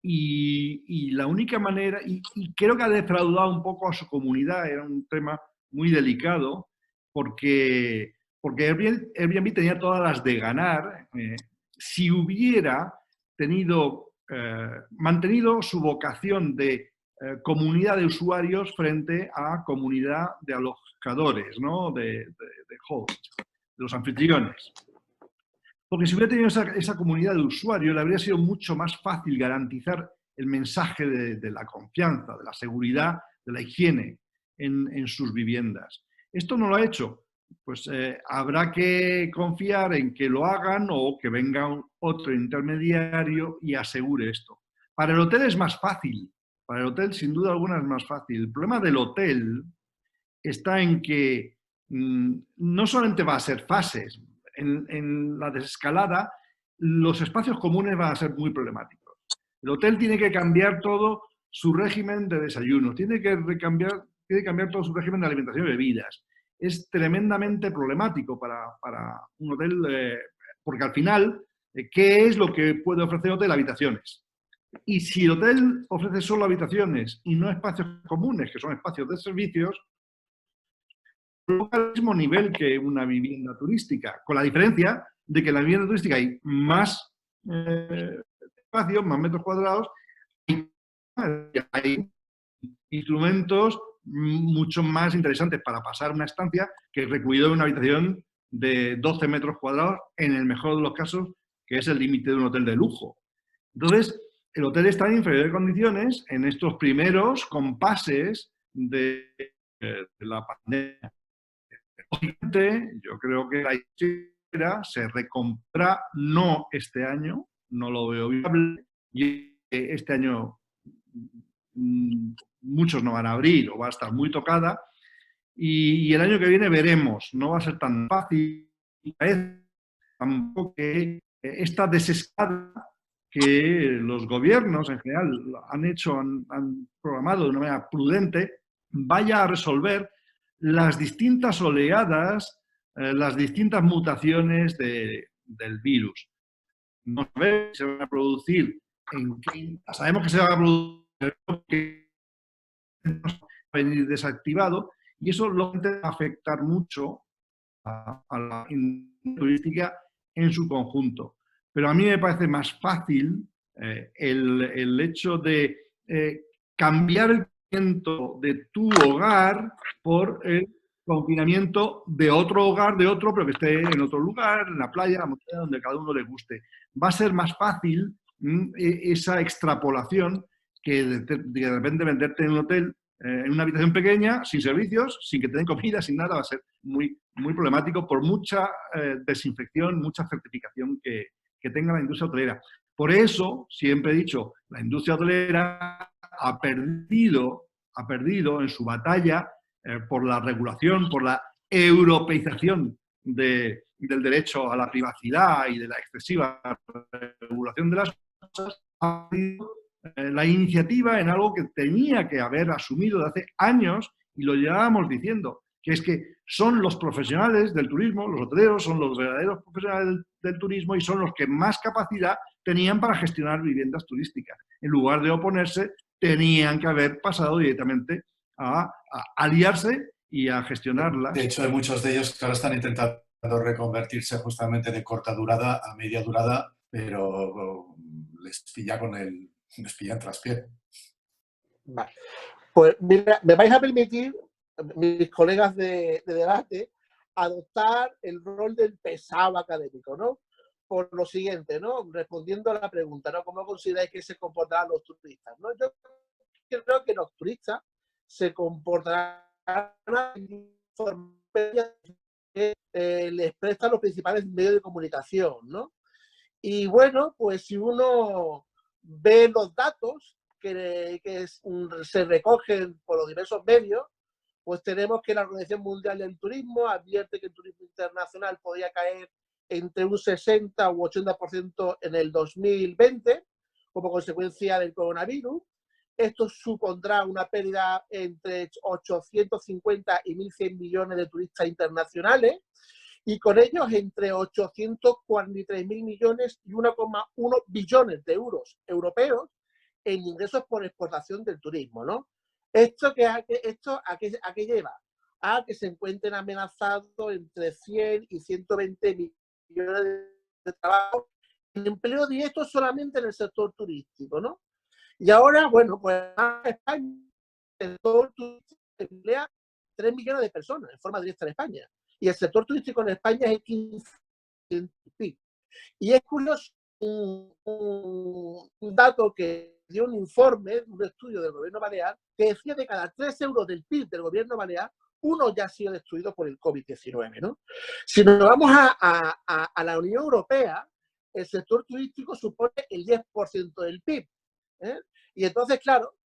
E: Y la única manera, y creo que ha defraudado un poco a su comunidad, era un tema muy delicado, porque Airbnb tenía todas las de ganar si hubiera mantenido su vocación de comunidad de usuarios frente a comunidad de alojadores, ¿no? de hosts, de los anfitriones. Porque si hubiera tenido esa comunidad de usuarios, le habría sido mucho más fácil garantizar el mensaje de la confianza, de la seguridad, de la higiene en sus viviendas. Esto no lo ha hecho. Pues habrá que confiar en que lo hagan o que venga otro intermediario y asegure esto. Para el hotel es más fácil. Para el hotel, sin duda alguna, es más fácil. El problema del hotel está en que no solamente va a ser fases. En la desescalada, los espacios comunes van a ser muy problemáticos. El hotel tiene que cambiar todo su régimen de desayuno, tiene que cambiar todo su régimen de alimentación y bebidas. Es tremendamente problemático para un hotel, porque al final, ¿qué es lo que puede ofrecer el hotel? Habitaciones. Y si el hotel ofrece solo habitaciones y no espacios comunes, que son espacios de servicios, al mismo nivel que una vivienda turística, con la diferencia de que en la vivienda turística hay más espacios, más metros cuadrados, y hay instrumentos mucho más interesantes para pasar una estancia que recluido en una habitación de 12 metros cuadrados, en el mejor de los casos, que es el límite de un hotel de lujo. Entonces, el hotel está en inferiores condiciones en estos primeros compases de la pandemia. Yo creo que la historia se recompra no este año, no lo veo viable, y este año muchos no van a abrir o va a estar muy tocada, y el año que viene veremos, no va a ser tan fácil, tampoco que esta desescalada que los gobiernos en general han programado de una manera prudente, vaya a resolver las distintas oleadas, las distintas mutaciones del virus. No sabemos si se van a producir sabemos que se van a producir, va a venir desactivado, y eso lo va a afectar mucho a la industria turística en su conjunto. Pero a mí me parece más fácil el hecho de cambiar el confinamiento de tu hogar por el confinamiento de otro hogar, de otro, pero que esté en otro lugar, en la playa, en la montaña, donde cada uno le guste. Va a ser más fácil esa extrapolación que de repente meterte en un hotel, en una habitación pequeña, sin servicios, sin que te den comida, sin nada, va a ser muy, muy problemático por mucha desinfección, mucha certificación que tenga la industria hotelera. Por eso, siempre he dicho, la industria hotelera ha perdido en su batalla por la regulación, por la europeización del derecho a la privacidad y de la excesiva regulación de las cosas, ha perdido la iniciativa en algo que tenía que haber asumido de hace años, y lo llevábamos diciendo, que es que son los profesionales del turismo, los hoteleros son los verdaderos profesionales del turismo y son los que más capacidad tenían para gestionar viviendas turísticas. En lugar de oponerse, tenían que haber pasado directamente a aliarse y a gestionarlas.
A: De hecho, hay muchos de ellos que ahora están intentando reconvertirse justamente de corta durada a media durada, pero les pilla en traspié.
B: Vale. Pues mira, me vais a permitir, mis colegas de debate, adoptar el rol del pesado académico, ¿no? Por lo siguiente, ¿no? Respondiendo a la pregunta, ¿no? ¿Cómo consideráis que se comportarán los turistas? ¿No? Yo creo que los turistas se comportarán de forma que les prestan los principales medios de comunicación, ¿no? Y bueno, pues si uno ve los datos que se recogen por los diversos medios, pues tenemos que la Organización Mundial del Turismo advierte que el turismo internacional podría caer entre un 60 u 80% en el 2020 como consecuencia del coronavirus. Esto supondrá una pérdida entre 850 y 1.100 millones de turistas internacionales, y con ellos entre 843.000 millones y 1,1 billones de euros europeos en ingresos por exportación del turismo, ¿no? ¿Esto a qué lleva? A que se encuentren amenazados entre 100 y 120 millones de trabajos en empleo directo solamente en el sector turístico, ¿no? Y ahora, bueno, pues en España el sector turístico emplea 3 millones de personas en forma directa en España. Y el sector turístico en España es el 15%. Y es curioso un dato que dio un informe, un estudio del gobierno balear, que decía que de cada 3 euros del PIB del gobierno balear, uno ya ha sido destruido por el COVID-19, ¿no? Si nos vamos a la Unión Europea, el sector turístico supone el 10% del PIB. Y entonces, claro,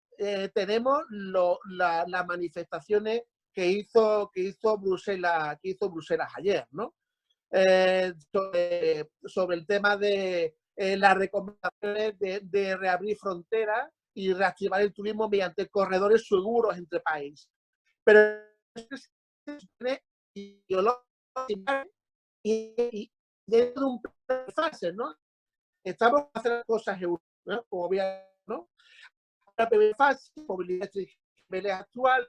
B: tenemos las manifestaciones que hizo Bruselas ayer, ¿no? Sobre el tema de las recomendaciones de reabrir fronteras y reactivar el turismo mediante corredores seguros entre países. Pero es y dentro de un plan de fase, ¿no? Estamos haciendo cosas ¿no? Como bien, ¿no? Una primera fase, movilidad actual,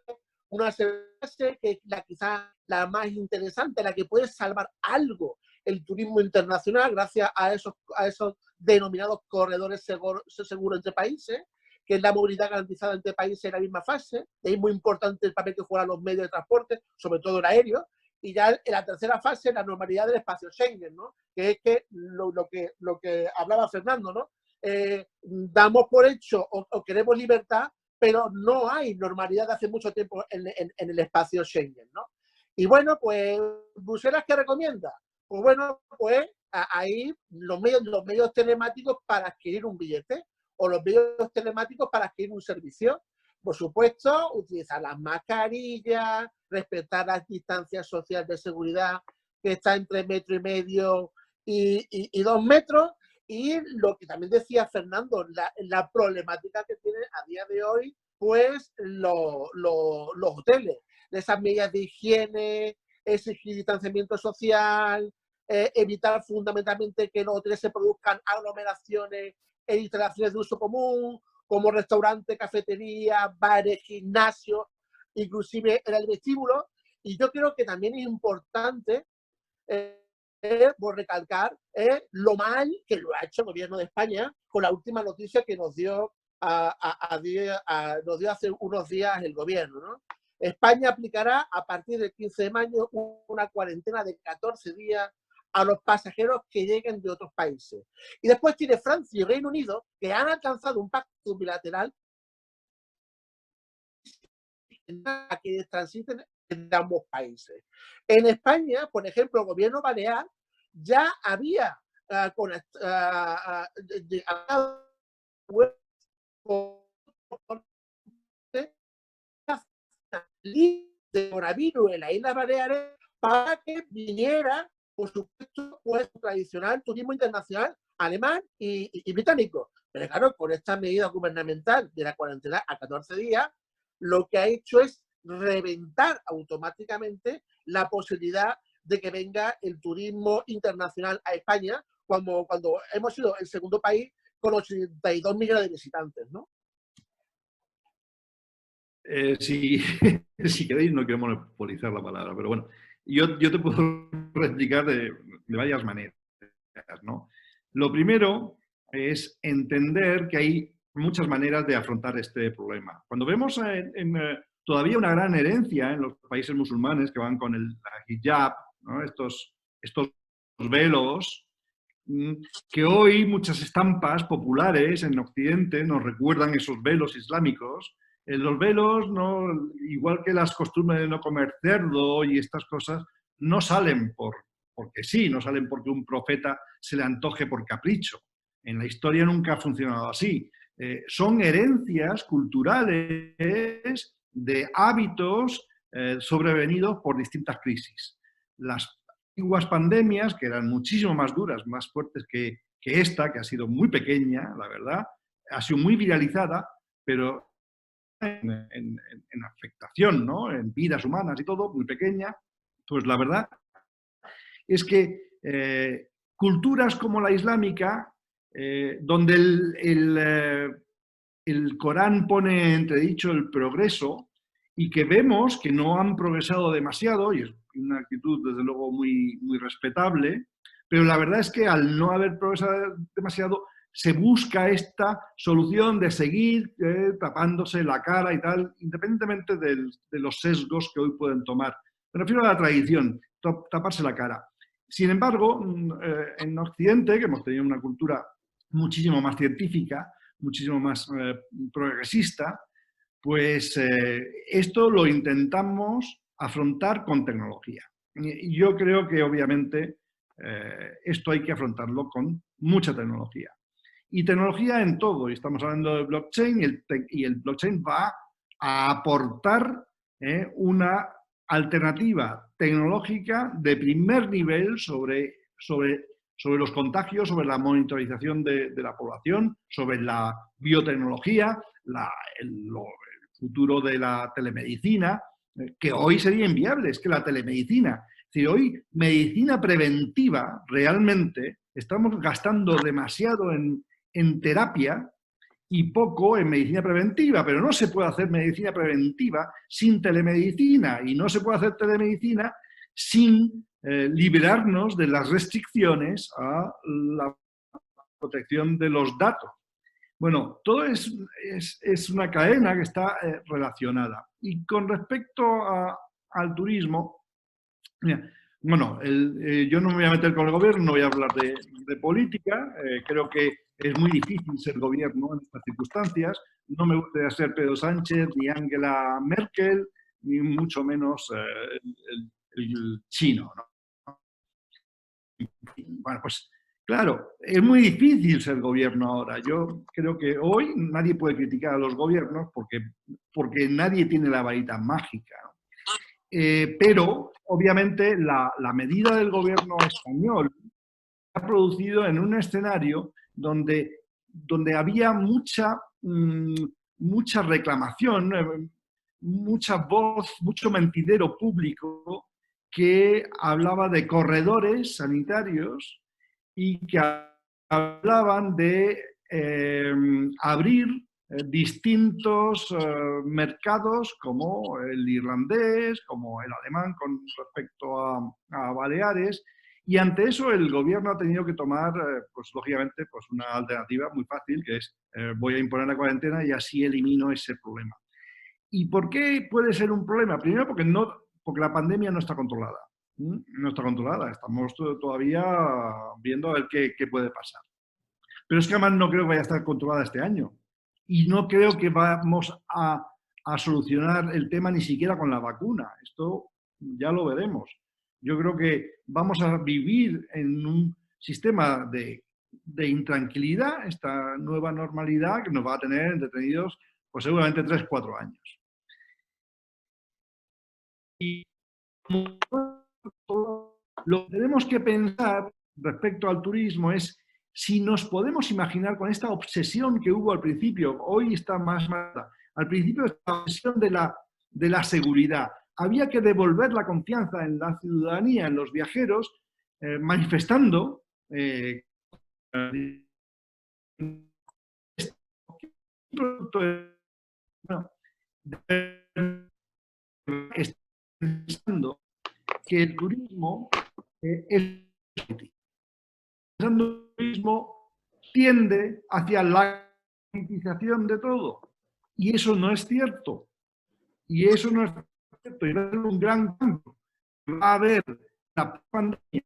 B: una fase que es quizá la más interesante, la que puede salvar algo el turismo internacional gracias a esos denominados corredores seguros entre países, que es la movilidad garantizada entre países en la misma fase. Es muy importante el papel que juegan los medios de transporte, sobre todo el aéreo. Y ya en la tercera fase, la normalidad del espacio Schengen, ¿no? Que es que lo que hablaba Fernando, ¿no? Damos por hecho o queremos libertad, pero no hay normalidad de hace mucho tiempo en el espacio Schengen, ¿no? Y bueno, pues, ¿Bruselas qué recomienda? Pues bueno, pues ahí los medios telemáticos para adquirir un billete o los medios telemáticos para adquirir un servicio. Por supuesto, utilizar las mascarillas, respetar las distancias sociales de seguridad que está entre 1,5 metros y 2 metros. Y lo que también decía Fernando, la problemática que tiene a día de hoy, pues los hoteles. de esas medidas de higiene, exigir distanciamiento social, evitar fundamentalmente que en los hoteles se produzcan aglomeraciones en instalaciones de uso común, como restaurantes, cafeterías, bares, gimnasios, inclusive en el vestíbulo. Y yo creo que también es importante por recalcar lo mal que lo ha hecho el gobierno de España con la última noticia que nos dio, nos dio hace unos días el gobierno, ¿no? España aplicará a partir del 15 de mayo una cuarentena de 14 días a los pasajeros que lleguen de otros países. Y después tiene Francia y Reino Unido, que han alcanzado un pacto bilateral a que transiten de ambos países. En España, por ejemplo, el gobierno balear ya había de coronavirus en las Islas Baleares para que viniera, por supuesto, pues tradicional turismo internacional alemán y británico. Pero claro, con esta medida gubernamental de la cuarentena a 14 días, lo que ha hecho es reventar automáticamente la posibilidad de que venga el turismo internacional a España cuando hemos sido el segundo país con 82 millones de visitantes, ¿no?
E: Si queréis, no quiero monopolizar la palabra, pero bueno, yo te puedo explicar de varias maneras, ¿no? Lo primero es entender que hay muchas maneras de afrontar este problema. Cuando vemos todavía una gran herencia en los países musulmanes que van con el hijab, ¿no? Estos velos, que hoy muchas estampas populares en Occidente nos recuerdan esos velos islámicos. Los velos, no, igual que las costumbres de no comer cerdo y estas cosas, no salen porque sí, no salen porque un profeta se le antoje por capricho. En la historia nunca ha funcionado así. Son herencias culturales de hábitos sobrevenidos por distintas crisis. Las antiguas pandemias, que eran muchísimo más duras, más fuertes que esta, que ha sido muy pequeña, la verdad, ha sido muy viralizada, pero en afectación, ¿no? En vidas humanas y todo, muy pequeña, pues la verdad es que culturas como la islámica, donde el Corán pone en entredicho el progreso y que vemos que no han progresado demasiado, y es una actitud desde luego muy, muy respetable, pero la verdad es que al no haber progresado demasiado, se busca esta solución de seguir tapándose la cara y tal, independientemente de los sesgos que hoy pueden tomar. Me refiero a la tradición, taparse la cara. Sin embargo, en Occidente, que hemos tenido una cultura muchísimo más científica, muchísimo más progresista, pues esto lo intentamos afrontar con tecnología. Y yo creo que obviamente esto hay que afrontarlo con mucha tecnología. Y tecnología en todo, y estamos hablando de blockchain, y el blockchain va a aportar una alternativa tecnológica de primer nivel sobre los contagios, sobre la monitorización de la población, sobre la biotecnología, el futuro de la telemedicina, que hoy sería inviable. Es que la telemedicina, si hoy medicina preventiva, realmente estamos gastando demasiado en terapia y poco en medicina preventiva, pero no se puede hacer medicina preventiva sin telemedicina y no se puede hacer telemedicina sin liberarnos de las restricciones a la protección de los datos. Bueno, todo es una cadena que está relacionada. Y con respecto al turismo, bueno, yo no me voy a meter con el gobierno, no voy a hablar de política, creo que es muy difícil ser gobierno en estas circunstancias, no me gustaría ser Pedro Sánchez, ni Angela Merkel, ni mucho menos el chino, ¿no? Bueno, pues claro, es muy difícil ser gobierno ahora. Yo creo que hoy nadie puede criticar a los gobiernos porque nadie tiene la varita mágica, ¿no? Pero, obviamente, la medida del gobierno español ha producido en un escenario donde había mucha reclamación. mucha voz, mucho mentidero público que hablaba de corredores sanitarios y que hablaban de abrir distintos mercados como el irlandés, como el alemán con respecto a Baleares, y ante eso el gobierno ha tenido que tomar, pues lógicamente, pues una alternativa muy fácil, que es voy a imponer la cuarentena y así elimino ese problema. ¿Y por qué puede ser un problema? Primero porque la pandemia no está controlada. No está controlada, estamos todavía viendo a ver qué puede pasar. Pero es que además no creo que vaya a estar controlada este año. Y no creo que vamos a solucionar el tema ni siquiera con la vacuna. Esto ya lo veremos. Yo creo que vamos a vivir en un sistema de intranquilidad, esta nueva normalidad que nos va a tener entretenidos pues seguramente 3-4 años. Y lo que tenemos que pensar respecto al turismo es si nos podemos imaginar con esta obsesión que hubo al principio, hoy está más mala, al principio esta obsesión de la seguridad. Había que devolver la confianza en la ciudadanía, en los viajeros, manifestando que el turismo el turismo tiende hacia la politización de todo. Y eso no es cierto. Y eso no es cierto. Y va a ser un gran cambio. Va a haber la pandemia.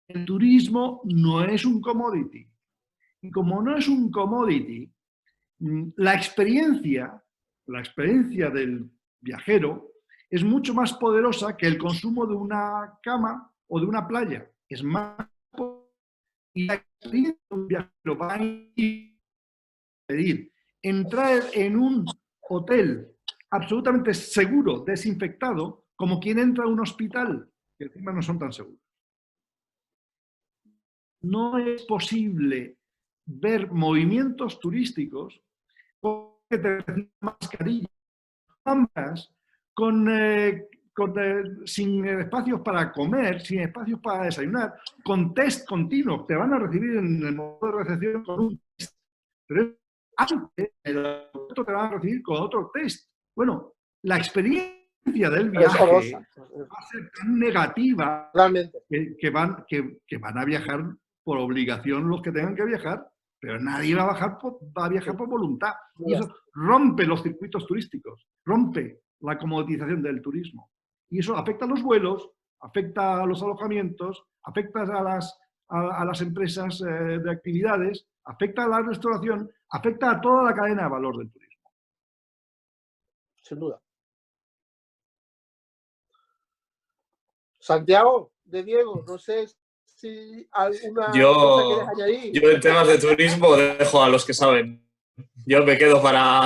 E: El turismo no es un commodity. Y como no es un commodity, la experiencia del viajero es mucho más poderosa que el consumo de una cama o de una playa. Es más poderosa. Y la experiencia de un viajero va a pedir entrar en un hotel absolutamente seguro, desinfectado, como quien entra a un hospital, que encima no son tan seguros. No es posible ver movimientos turísticos con que te reciban mascarillas, sin espacios para comer, sin espacios para desayunar, con test continuos. Te van a recibir en el modo de recepción con un test. Pero antes, en el aeropuerto te van a recibir con otro test. Bueno, la experiencia del viaje va a ser tan negativa que van a viajar por obligación los que tengan que viajar, pero nadie va a viajar por voluntad. Y eso rompe los circuitos turísticos, rompe la comoditización del turismo. Y eso afecta a los vuelos, afecta a los alojamientos, afecta a las empresas de actividades, afecta a la restauración, afecta a toda la cadena de valor del turismo.
B: Sin duda. Santiago, de Diego, no sé si alguna cosa quieres añadir.
D: Yo en temas de turismo dejo a los que saben. Yo me quedo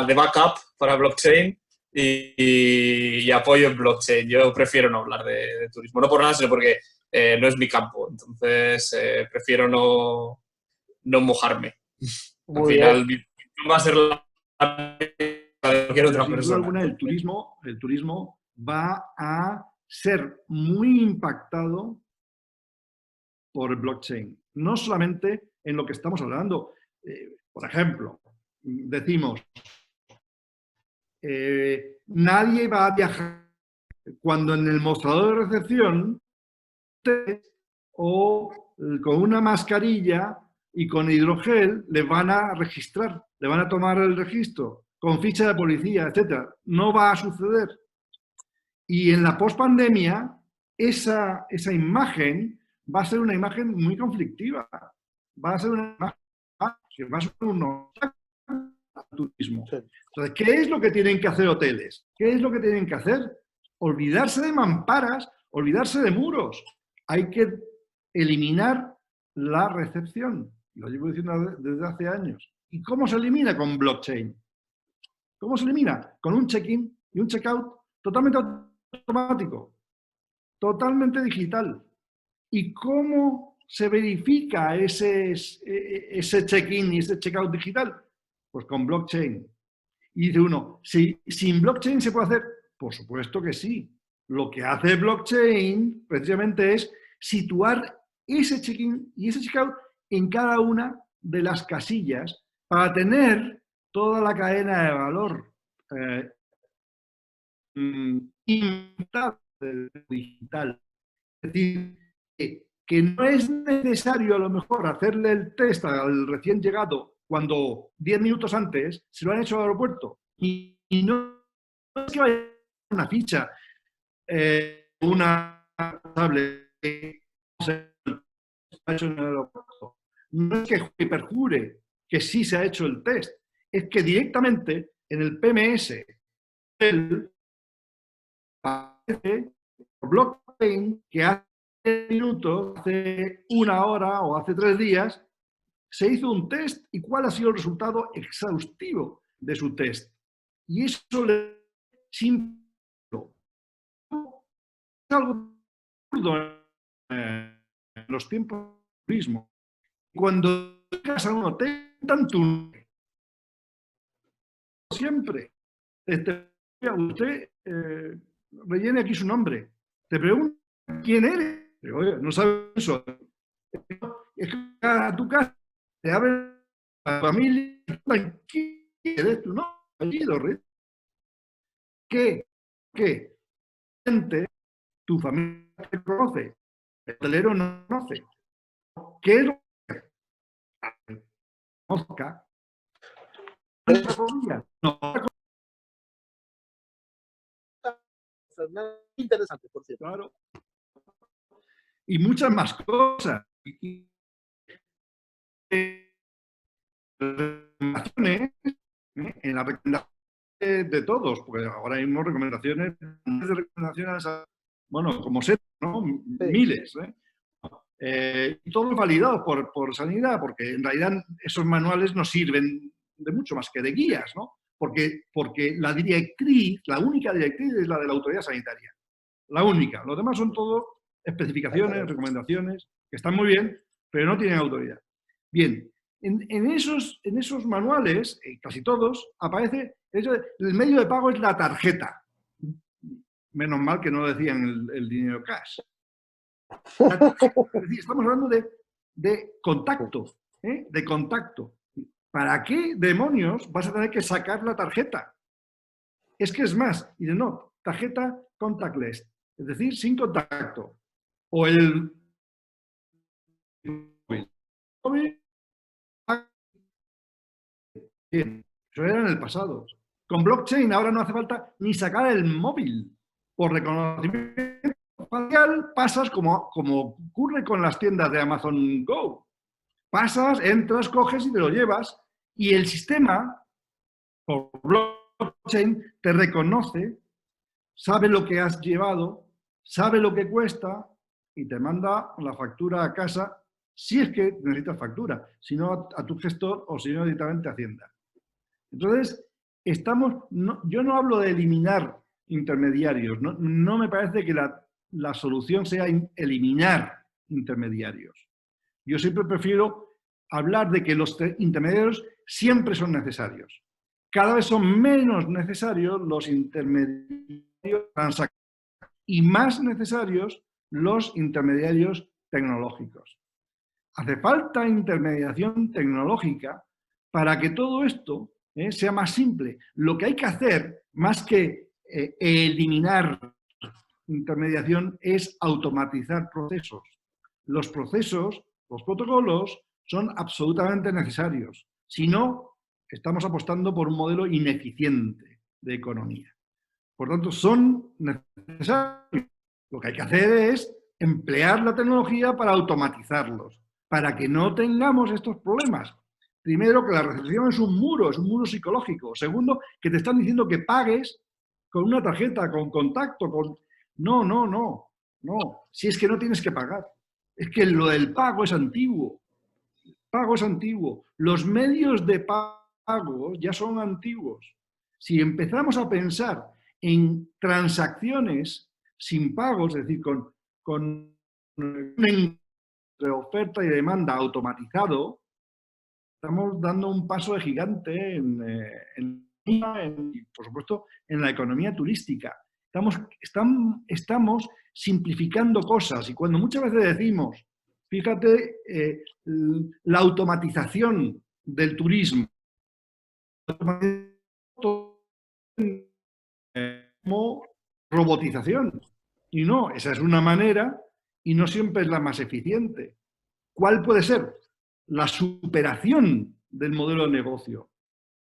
D: de backup para blockchain y apoyo en blockchain. Yo prefiero no hablar de turismo. No por nada, sino porque no es mi campo. Entonces, prefiero no mojarme. Al final, va a ser la de cualquier otra persona.
E: El turismo va a ser muy impactado por el blockchain. No solamente en lo que estamos hablando. Por ejemplo, decimos, nadie va a viajar cuando en el mostrador de recepción o con una mascarilla y con hidrogel le van a registrar, le van a tomar el registro con ficha de policía, etc. No va a suceder. Y en la pospandemia, esa imagen va a ser una imagen muy conflictiva. Va a ser una imagen que va a ser un obstáculo al turismo. Entonces, ¿qué es lo que tienen que hacer hoteles? ¿Qué es lo que tienen que hacer? Olvidarse de mamparas, olvidarse de muros. Hay que eliminar la recepción. Lo llevo diciendo desde hace años. ¿Y cómo se elimina? Con blockchain. ¿Cómo se elimina? Con un check-in y un check-out totalmente automático, totalmente digital. ¿Y cómo se verifica ese check-in y ese check-out digital? Pues con blockchain. Y dice uno, si sin blockchain se puede hacer, Por supuesto que sí. Lo que hace blockchain precisamente es situar ese check-in y ese check-out en cada una de las casillas para tener toda la cadena de valor del digital. Es decir, que no es necesario a lo mejor hacerle el test al recién llegado cuando 10 minutos antes se lo han hecho al aeropuerto y no es que vaya una ficha, una tablet que se ha hecho en el aeropuerto. No es que perjure que sí se ha hecho el test, es que directamente en el PMS el blockchain que hace minutos, hace una hora o hace 3 días, se hizo un test y cuál ha sido el resultado exhaustivo de su test. Y eso le simple. Es algo absurdo en los tiempos del turismo. Cuando llegas a un hotel, tanto siempre usted rellene aquí su nombre. Te pregunta quién eres. Oye, no sabes eso. Es que a tu casa te abre la familia. ¿Quién eres tú? No, ¿Qué? Tu familia te conoce. El hotelero no conoce. ¿Qué es lo que conozca? No.
B: Interesante, por cierto.
E: Claro. Y muchas más cosas. En la recomendación de todos, porque ahora mismo recomendaciones, bueno, como sé, ¿no? Miles, y todos validados por Sanidad, porque en realidad esos manuales no sirven de mucho más que de guías, ¿no? Porque la directriz, la única directriz es la de la autoridad sanitaria. La única. Los demás son todo especificaciones, recomendaciones, que están muy bien, pero no tienen autoridad. Bien, en esos manuales, casi todos, aparece el medio de pago es la tarjeta. Menos mal que no decían el dinero cash. Es decir, estamos hablando de contacto, de contacto. ¿Para qué demonios vas a tener que sacar la tarjeta? Es que es más, y de no, tarjeta contactless, es decir, sin contacto. O el móvil. Bien, eso era en el pasado. Con blockchain ahora no hace falta ni sacar el móvil. Por reconocimiento facial pasas como ocurre con las tiendas de Amazon Go. Pasas, entras, coges y te lo llevas. Y el sistema, por blockchain, te reconoce, sabe lo que has llevado, sabe lo que cuesta y te manda la factura a casa si es que necesitas factura, si no a tu gestor o si no directamente a Hacienda. Entonces, yo no hablo de eliminar intermediarios, no me parece que la solución sea eliminar intermediarios. Yo siempre prefiero hablar de que los intermediarios siempre son necesarios. Cada vez son menos necesarios los intermediarios transaccionales y más necesarios los intermediarios tecnológicos. Hace falta intermediación tecnológica para que todo esto sea más simple. Lo que hay que hacer, más que eliminar intermediación, es automatizar procesos. Los procesos, los protocolos, son absolutamente necesarios. Si no, estamos apostando por un modelo ineficiente de economía. Por tanto, son necesarios. Lo que hay que hacer es emplear la tecnología para automatizarlos, para que no tengamos estos problemas. Primero, que la recepción es un muro psicológico. Segundo, que te están diciendo que pagues con una tarjeta, con contacto, con... No. Si es que no tienes que pagar. Es que lo del pago es antiguo. El pago es antiguo. Los medios de pago ya son antiguos. Si empezamos a pensar en transacciones sin pagos, es decir, con un oferta y demanda automatizado, estamos dando un paso de gigante por supuesto, en la economía turística. Estamos simplificando cosas y cuando muchas veces decimos, fíjate, la automatización del turismo, como robotización. Y no, esa es una manera y no siempre es la más eficiente. ¿Cuál puede ser? La superación del modelo de negocio.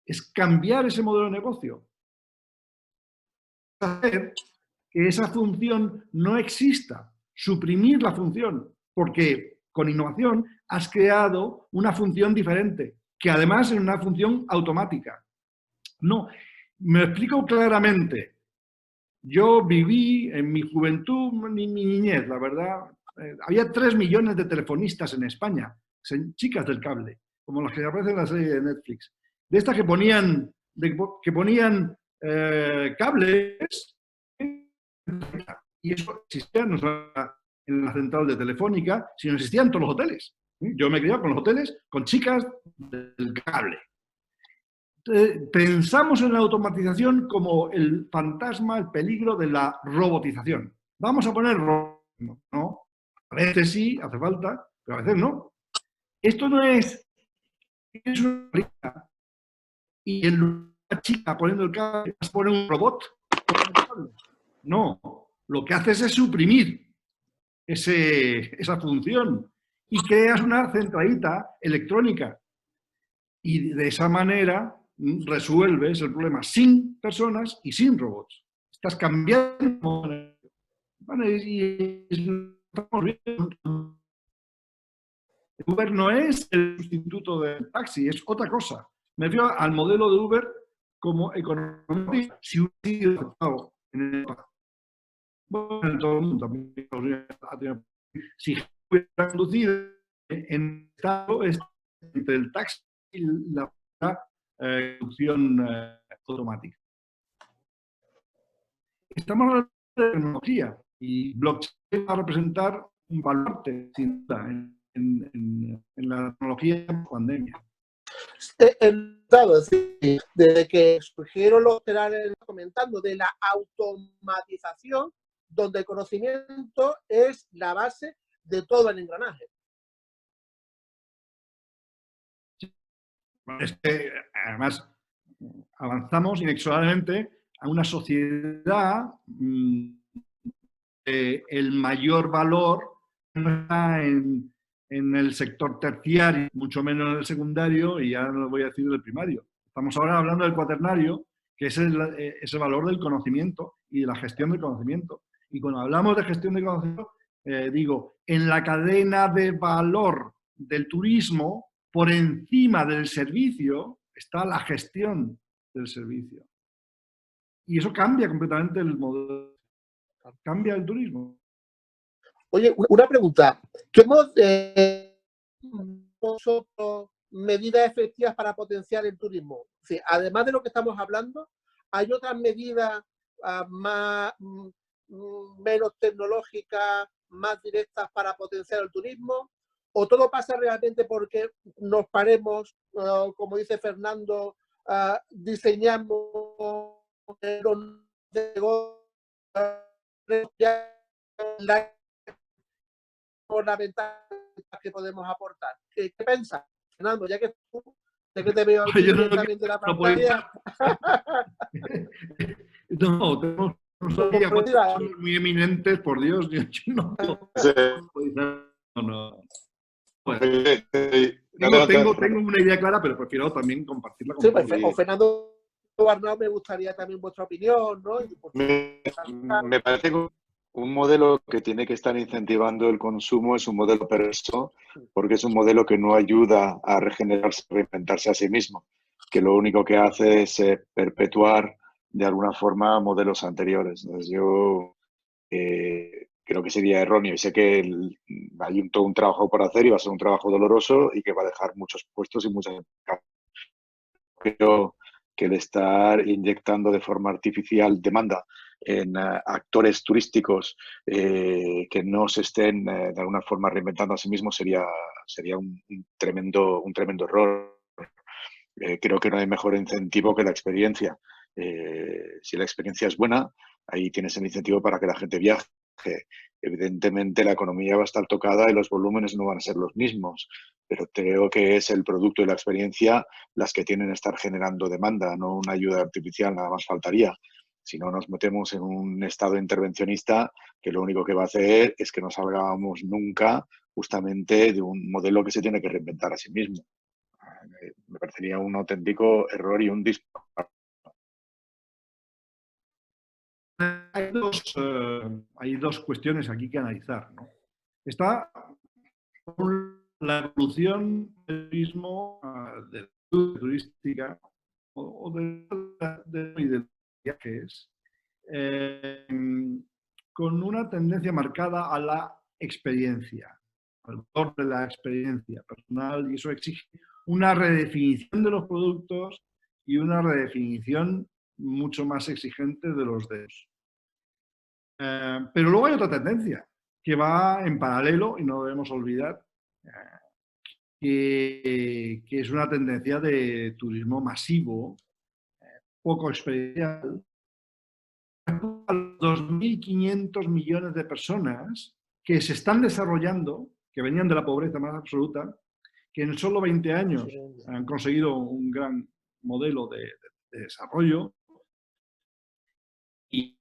E: Es cambiar ese modelo de negocio. Hacer que esa función no exista, suprimir la función, porque con innovación has creado una función diferente, que además es una función automática. No, me explico claramente. Yo viví en mi juventud, mi niñez, la verdad, había 3 millones de telefonistas en España, chicas del cable, como las que aparecen en la serie de Netflix. De estas que ponían cables, y eso existía no solo en la central de Telefónica, sino existía en todos los hoteles. Yo me criaba con los hoteles, con chicas del cable. Pensamos en la automatización como el fantasma, el peligro de la robotización. Vamos a poner no. A veces sí, hace falta, pero a veces no. Esto no es una rica. Y en una chica poniendo el cable, vas a poner un robot. No, lo que haces es suprimir esa función y creas una centralita electrónica. Y de esa manera resuelves el problema sin personas y sin robots. Estás cambiando. Uber no es el sustituto del taxi, es otra cosa. Me refiero al modelo de Uber como económico, si hubiera sido aceptado en el país. Bueno, en todo el mundo también. Si hubiera conducido en estado entre el taxi y la conducción automática. Estamos hablando de tecnología y blockchain va a representar un valor sin duda en la tecnología de la pandemia.
B: Desde que surgieron los canales comentando de la automatización, donde el conocimiento es la base de todo el engranaje.
E: Es que, además, avanzamos inexorablemente a una sociedad el mayor valor no está en el sector terciario, mucho menos en el secundario, y ya no lo voy a decir del primario. Estamos ahora hablando del cuaternario, que es ese valor del conocimiento y de la gestión del conocimiento. Y cuando hablamos de gestión de conocimiento, digo, en la cadena de valor del turismo, por encima del servicio, está la gestión del servicio. Y eso cambia completamente el modelo, cambia el turismo.
B: Oye, una pregunta. ¿Qué medidas efectivas para potenciar el turismo? Sí, además de lo que estamos hablando, ¿hay otras medidas menos tecnológicas, más directas para potenciar el turismo? ¿O todo pasa realmente porque nos paremos, como dice Fernando, diseñamos los negocios ornamentales que podemos aportar? ¿Qué piensas, Fernando? Ya que tú, de que te veo directamente la pantalla.
E: No, tenemos muy eminentes, por Dios. No. Tengo una idea clara, pero prefiero también compartirla con
B: todos. O Fernando Arnau, me gustaría también vuestra opinión, ¿no?
F: Me parece que un modelo que tiene que estar incentivando el consumo es un modelo perverso, porque es un modelo que no ayuda a regenerarse, a reinventarse a sí mismo, que lo único que hace es perpetuar de alguna forma modelos anteriores. Entonces yo creo que sería erróneo y sé que hay todo un trabajo por hacer y va a ser un trabajo doloroso y que va a dejar muchos puestos y muchas. Creo que el estar inyectando de forma artificial demanda en actores turísticos que no se estén de alguna forma reinventando a sí mismos sería un tremendo error. Creo que no hay mejor incentivo que la experiencia. Si la experiencia es buena, ahí tienes el incentivo para que la gente viaje. Evidentemente la economía va a estar tocada y los volúmenes no van a ser los mismos, pero creo que es el producto y la experiencia las que tienen que estar generando demanda, no una ayuda artificial, nada más faltaría. Si no, nos metemos en un estado intervencionista que lo único que va a hacer es que no salgamos nunca justamente de un modelo que se tiene que reinventar a sí mismo. Me parecería un auténtico error y un disparate.
E: Hay dos cuestiones aquí que analizar, ¿no? Está la evolución del turismo, de la turística o de viajes, con una tendencia marcada a la experiencia, al valor de la experiencia personal, y eso exige una redefinición de los productos y una redefinición mucho más exigente de los de ellos. Pero luego hay otra tendencia que va en paralelo y no debemos olvidar que es una tendencia de turismo masivo, poco experiencial. 2.500 millones de personas que se están desarrollando, que venían de la pobreza más absoluta, que en solo 20 años han conseguido un gran modelo de desarrollo. Y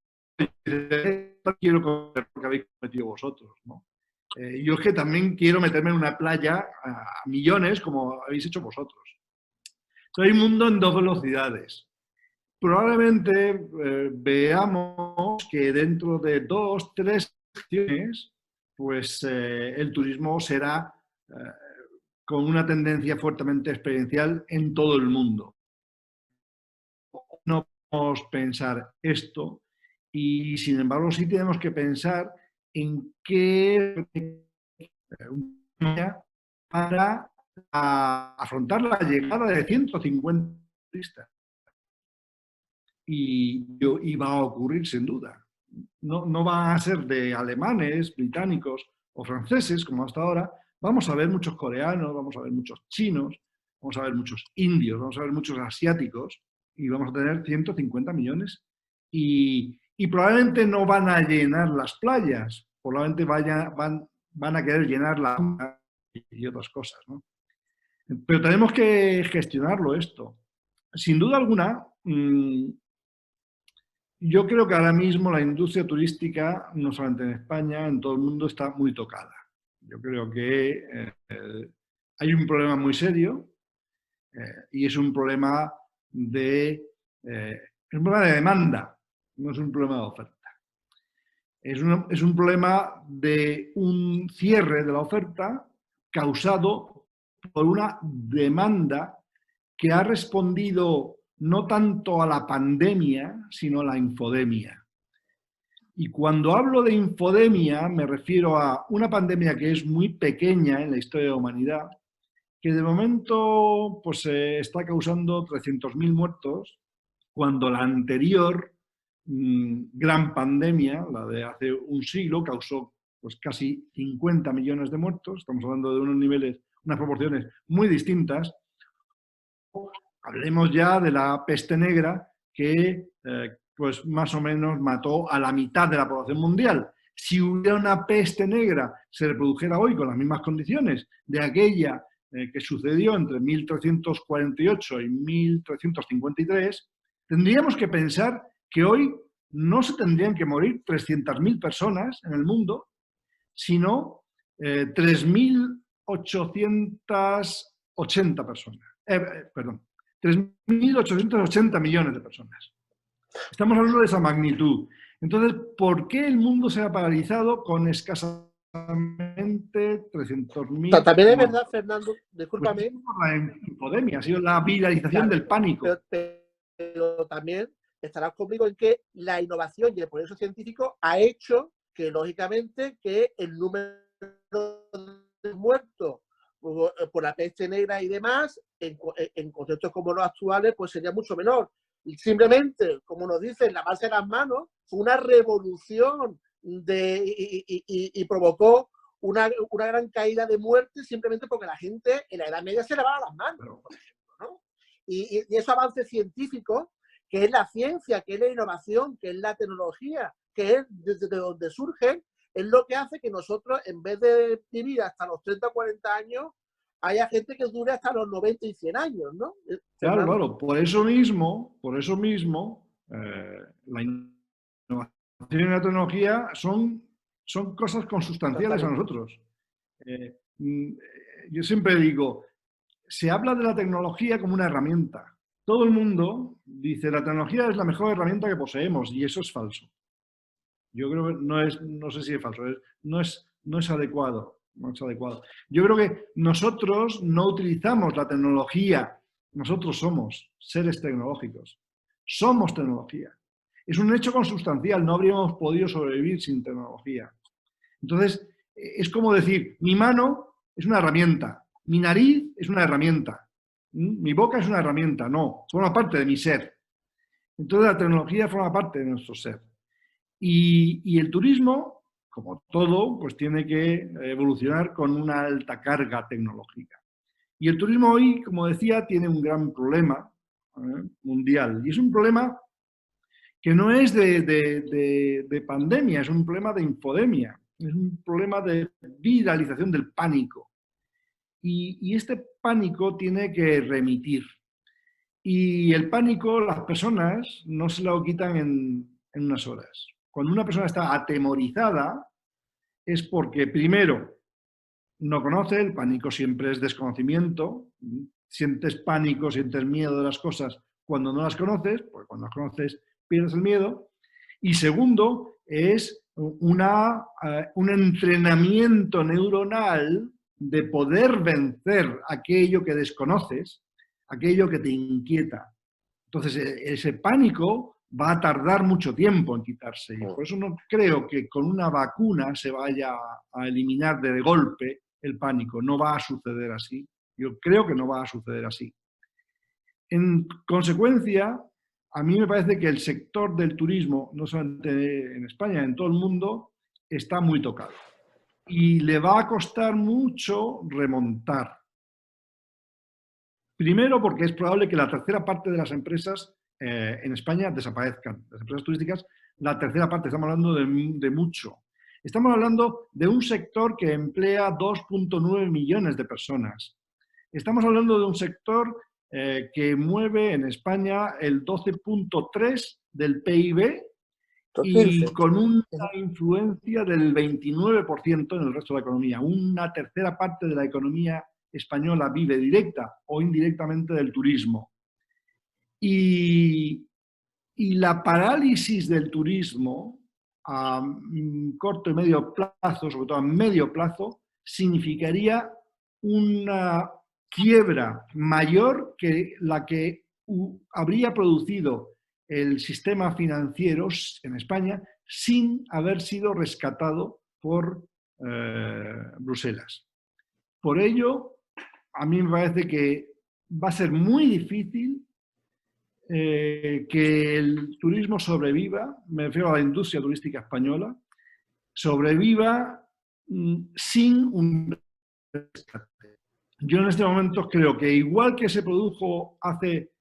E: quiero ver lo que habéis cometido vosotros, ¿no? Yo es que también quiero meterme en una playa a millones, como habéis hecho vosotros. Hay un mundo en dos velocidades. Probablemente veamos que dentro de 2, 3 acciones, pues el turismo será con una tendencia fuertemente experiencial en todo el mundo. No podemos pensar esto y, sin embargo, sí tenemos que pensar en qué para afrontar la llegada de 150 turistas. Y va a ocurrir sin duda. No va a ser de alemanes, británicos o franceses como hasta ahora. Vamos a ver muchos coreanos, vamos a ver muchos chinos, vamos a ver muchos indios, vamos a ver muchos asiáticos y vamos a tener 150 millones y probablemente no van a llenar las playas, probablemente van a querer llenar la y otras cosas, ¿no? Pero tenemos que gestionarlo esto. Sin duda alguna, yo creo que ahora mismo la industria turística, no solamente en España, en todo el mundo, está muy tocada. Yo creo que hay un problema muy serio y es un problema de demanda, no es un problema de oferta. Es un problema de un cierre de la oferta causado por una demanda que ha respondido no tanto a la pandemia, sino a la infodemia. Y cuando hablo de infodemia me refiero a una pandemia que es muy pequeña en la historia de la humanidad, que de momento pues, está causando 300.000 muertos, cuando la anterior gran pandemia, la de hace un siglo, causó pues, casi 50 millones de muertos. Estamos hablando de unos niveles, unas proporciones muy distintas. Hablemos ya de la peste negra que pues más o menos mató a la mitad de la población mundial. Si hubiera una peste negra, se reprodujera hoy con las mismas condiciones de aquella que sucedió entre 1348 y 1353, tendríamos que pensar que hoy no se tendrían que morir 300.000 personas en el mundo, sino 3.880 personas. 3.880 millones de personas. Estamos hablando de esa magnitud. Entonces, ¿por qué el mundo se ha paralizado con escasamente 300.000?
B: También es verdad, Fernando, discúlpame.
E: Pues la infodemia, ha sido la viralización del pánico.
B: Pero también estarás conmigo en que la innovación y el progreso científico ha hecho que, lógicamente, que el número de muertos por la peste negra y demás, en contextos como los actuales, pues sería mucho menor. Y simplemente, como nos dicen, lavarse las manos fue una revolución y provocó una gran caída de muertes simplemente porque la gente en la Edad Media se lavaba las manos, por ejemplo, ¿no? Y esos avances científicos que es la ciencia, que es la innovación, que es la tecnología, que es desde donde surgen, es lo que hace que nosotros, en vez de vivir hasta los 30 o 40 años, haya gente que dure hasta los 90 y 100 años, ¿no?
E: Claro, claro. Por eso mismo, la innovación y la tecnología son cosas consustanciales a nosotros. Yo siempre digo, se habla de la tecnología como una herramienta. Todo el mundo dice, la tecnología es la mejor herramienta que poseemos, y eso es falso. Yo creo que no sé si es falso, no es adecuado. No es adecuado. Yo creo que nosotros no utilizamos la tecnología. Nosotros somos seres tecnológicos. Somos tecnología. Es un hecho consustancial. No habríamos podido sobrevivir sin tecnología. Entonces, es como decir, mi mano es una herramienta. Mi nariz es una herramienta. Mi boca es una herramienta. No, forma parte de mi ser. Entonces, la tecnología forma parte de nuestro ser. Y el turismo, como todo, pues tiene que evolucionar con una alta carga tecnológica. Y el turismo hoy, como decía, tiene un gran problema mundial. Y es un problema que no es de pandemia, es un problema de infodemia. Es un problema de viralización del pánico. Y este pánico tiene que remitir. Y el pánico, las personas no se lo quitan en unas horas. Cuando una persona está atemorizada, es porque, primero, no conoce, el pánico siempre es desconocimiento, sientes pánico, sientes miedo de las cosas cuando no las conoces, porque cuando las conoces pierdes el miedo, y segundo, es un entrenamiento neuronal de poder vencer aquello que desconoces, aquello que te inquieta. Entonces, ese pánico va a tardar mucho tiempo en quitarse. Y por eso no creo que con una vacuna se vaya a eliminar de golpe el pánico. No va a suceder así. Yo creo que no va a suceder así. En consecuencia, a mí me parece que el sector del turismo, no solamente en España, en todo el mundo, está muy tocado. Y le va a costar mucho remontar. Primero, porque es probable que la tercera parte de las empresas en España desaparezcan. Las empresas turísticas, la tercera parte, estamos hablando de mucho. Estamos hablando de un sector que emplea 2.9 millones de personas. Estamos hablando de un sector que mueve en España el 12.3 del PIB y con una influencia del 29% en el resto de la economía. Una tercera parte de la economía española vive directa o indirectamente del turismo. Y la parálisis del turismo a corto y medio plazo, sobre todo a medio plazo, significaría una quiebra mayor que la que habría producido el sistema financiero en España sin haber sido rescatado por Bruselas. Por ello, a mí me parece que va a ser muy difícil que el turismo sobreviva, me refiero a la industria turística española, sobreviva sin un rescate. Yo en este momento creo que igual que se produjo hace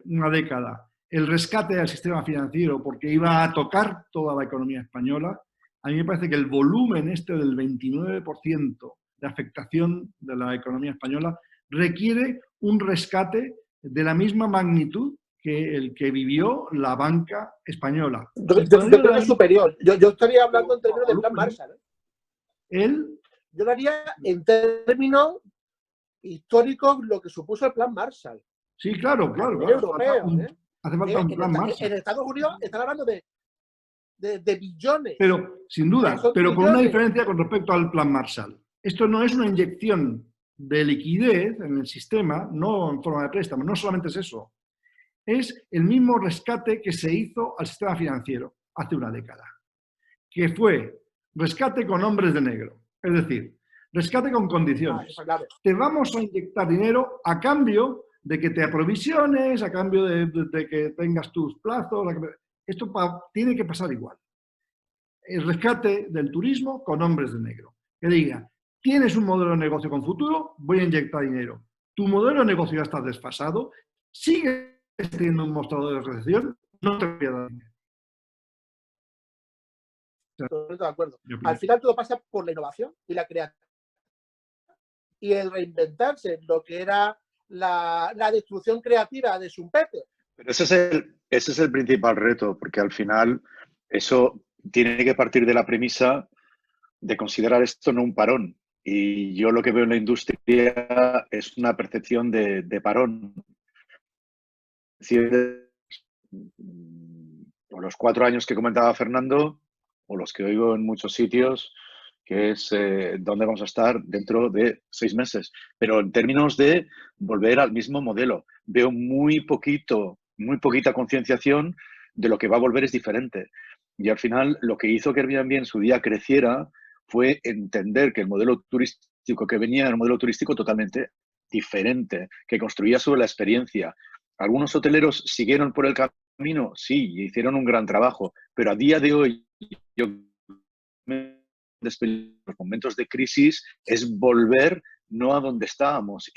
E: una década el rescate del sistema financiero porque iba a tocar toda la economía española, a mí me parece que el volumen del 29% de afectación de la economía española requiere un rescate de la misma magnitud que el que vivió la banca española.
B: Yo creo que es superior. Yo estaría hablando en términos del plan Marshall. Yo lo haría en términos históricos lo que supuso el plan Marshall.
E: Sí, claro.
B: Europeo,
E: hace falta un plan Marshall.
B: En Estados Unidos están hablando de billones.
E: Pero, sin duda, pero con una diferencia con respecto al plan Marshall. Esto no es una inyección de liquidez en el sistema, no en forma de préstamo, no solamente es eso. Es el mismo rescate que se hizo al sistema financiero hace una década, que fue rescate con hombres de negro, es decir, rescate con condiciones.
B: Claro.
E: Te vamos a inyectar dinero a cambio de que te aprovisiones, a cambio de que tengas tus plazos. Esto tiene que pasar igual. El rescate del turismo con hombres de negro. Que diga, tienes un modelo de negocio con futuro, voy a inyectar dinero. Tu modelo de negocio ya está desfasado, sigue teniendo un mostrador de recepción, no te voy a dar dinero.
B: Totalmente de acuerdo. Al final todo pasa por la innovación y la creatividad y el reinventarse, lo que era la destrucción creativa de Schumpeter.
F: Pero ese es el principal reto, porque al final eso tiene que partir de la premisa de considerar esto no un parón. Y yo lo que veo en la industria es una percepción de parón. Es decir, por los 4 años que comentaba Fernando, o los que oigo en muchos sitios, que es dónde vamos a estar dentro de 6 meses. Pero en términos de volver al mismo modelo, veo muy poquita concienciación de lo que va a volver es diferente. Y al final lo que hizo que Airbnb en su día creciera fue entender que el modelo turístico que venía era un modelo turístico totalmente diferente, que construía sobre la experiencia. Algunos hoteleros siguieron por el camino, sí, y hicieron un gran trabajo, pero a día de hoy, yo después de los momentos de crisis, es volver no a donde estábamos,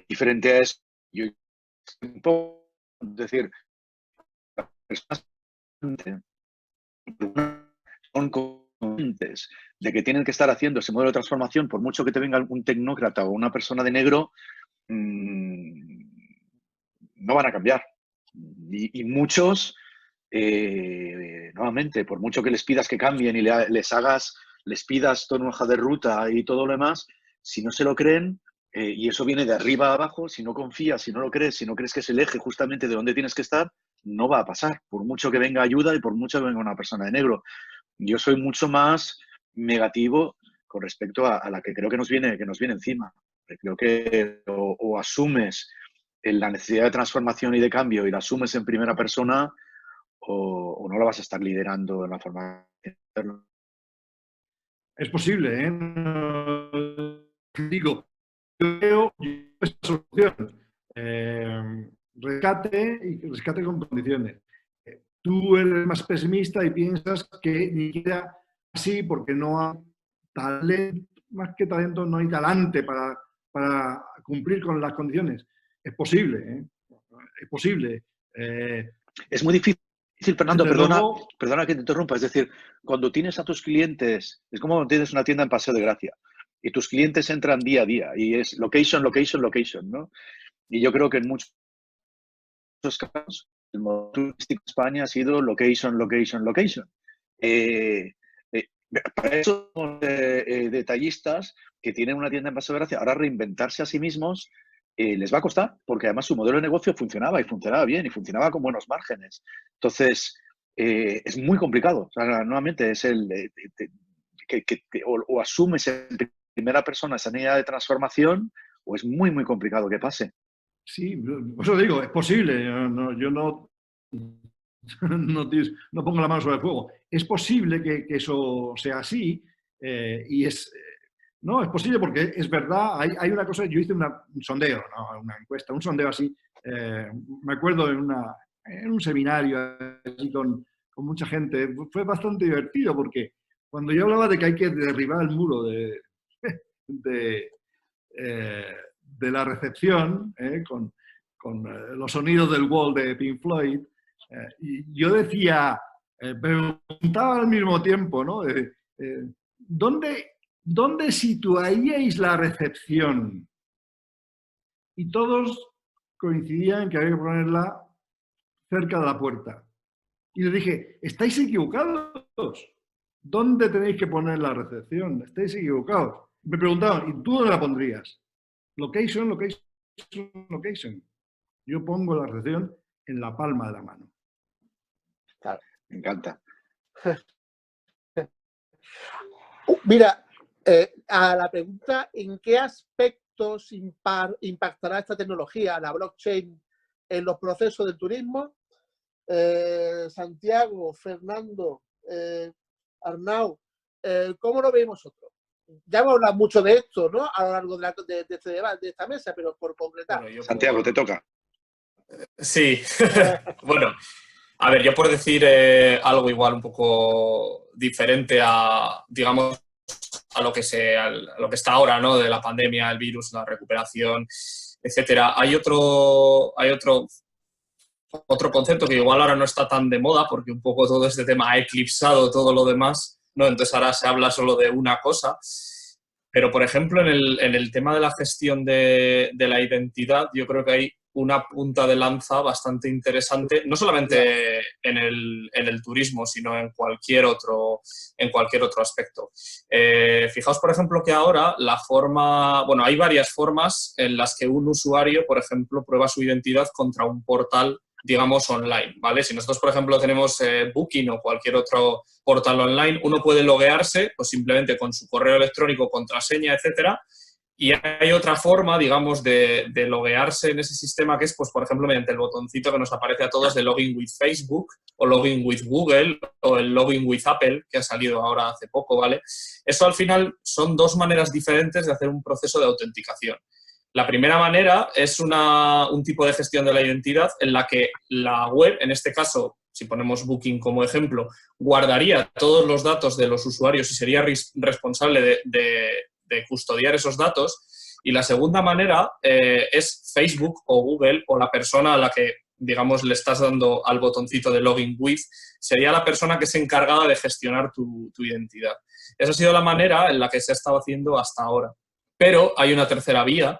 F: diferente a eso. Yo decir, las personas son conscientes de que tienen que estar haciendo ese modelo de transformación, por mucho que te venga un tecnócrata o una persona de negro, no van a cambiar. Y muchos, nuevamente, por mucho que les pidas que cambien y les pidas toda una hoja de ruta y todo lo demás, si no se lo creen, y eso viene de arriba a abajo, si no confías, si no lo crees, si no crees que es el eje justamente de donde tienes que estar, no va a pasar, por mucho que venga ayuda y por mucho que venga una persona de negro. Yo soy mucho más negativo con respecto a la que creo que nos viene encima. Creo que o asumes la necesidad de transformación y de cambio y la asumes en primera persona o no la vas a estar liderando en la forma de hacerlo.
E: Es posible, ¿eh? Digo, yo veo esta solución. Rescate con condiciones. Tú eres más pesimista y piensas que ni siquiera así, porque no hay talento, más que talento, no hay talante para cumplir con las condiciones. Es posible, ¿eh? Es posible.
F: Es muy difícil, Fernando, perdona que te interrumpa. Es decir, cuando tienes a tus clientes, es como cuando tienes una tienda en Paseo de Gracia y tus clientes entran día a día y es location, location, location, ¿no? Y yo creo que en muchos casos el modelo turístico de España ha sido location, location, location. Para eso detallistas que tienen una tienda en Paseo de Gracia, ahora reinventarse a sí mismos les va a costar, porque además su modelo de negocio funcionaba y funcionaba bien y funcionaba con buenos márgenes. Entonces, es muy complicado. O sea, nuevamente, es o asumes en primera persona esa necesidad de transformación o es muy, muy complicado que pase.
E: Sí, por eso digo, es posible. Yo no pongo la mano sobre el fuego. Es posible que eso sea así y es posible porque es verdad. Hay una cosa, yo hice un sondeo, ¿no? Una encuesta, un sondeo así. Me acuerdo en un seminario así con mucha gente. Fue bastante divertido porque cuando yo hablaba de que hay que derribar el muro de la recepción, con los sonidos del Wall de Pink Floyd, y yo decía, preguntaba al mismo tiempo, ¿no? ¿Dónde situaríais la recepción? Y todos coincidían en que había que ponerla cerca de la puerta. Y les dije, estáis equivocados. ¿Dónde tenéis que poner la recepción? Estáis equivocados. Me preguntaban, ¿y tú dónde la pondrías? Location, location, location. Yo pongo la recepción en la palma de la mano.
F: Claro, me encanta.
B: Mira, a la pregunta, ¿en qué aspectos impactará esta tecnología, la blockchain, en los procesos del turismo? Santiago, Fernando, Arnau, ¿cómo lo veis vosotros? Ya hemos hablado mucho de esto, ¿no? A lo largo de este debate, de esta mesa, pero por concretar.
F: Bueno, Santiago, te toca.
D: Sí. Bueno, a ver, yo por decir algo igual un poco diferente a, digamos, a lo que está ahora, ¿no? De la pandemia, el virus, la recuperación, etcétera. Hay otro concepto que igual ahora no está tan de moda porque un poco todo este tema ha eclipsado todo lo demás, ¿no? Entonces ahora se habla solo de una cosa. Pero, por ejemplo, en el tema de la gestión de la identidad, yo creo que hay una punta de lanza bastante interesante, no solamente en el turismo, sino en cualquier otro aspecto. Fijaos, por ejemplo, que ahora hay varias formas en las que un usuario, por ejemplo, prueba su identidad contra un portal, digamos, online, ¿vale? Si nosotros, por ejemplo, tenemos Booking o cualquier otro portal online, uno puede loguearse pues simplemente con su correo electrónico, contraseña, etcétera. Y hay otra forma, digamos, de loguearse en ese sistema que es, pues, por ejemplo, mediante el botoncito que nos aparece a todos de Login with Facebook o Login with Google o el Login with Apple, que ha salido ahora hace poco, ¿vale? Eso al final son dos maneras diferentes de hacer un proceso de autenticación. La primera manera es un tipo de gestión de la identidad en la que la web, en este caso, si ponemos Booking como ejemplo, guardaría todos los datos de los usuarios y sería responsable de custodiar esos datos. Y la segunda manera es Facebook o Google o la persona a la que, digamos, le estás dando al botoncito de Login With, sería la persona que se encargada de gestionar tu identidad. Esa ha sido la manera en la que se ha estado haciendo hasta ahora. Pero hay una tercera vía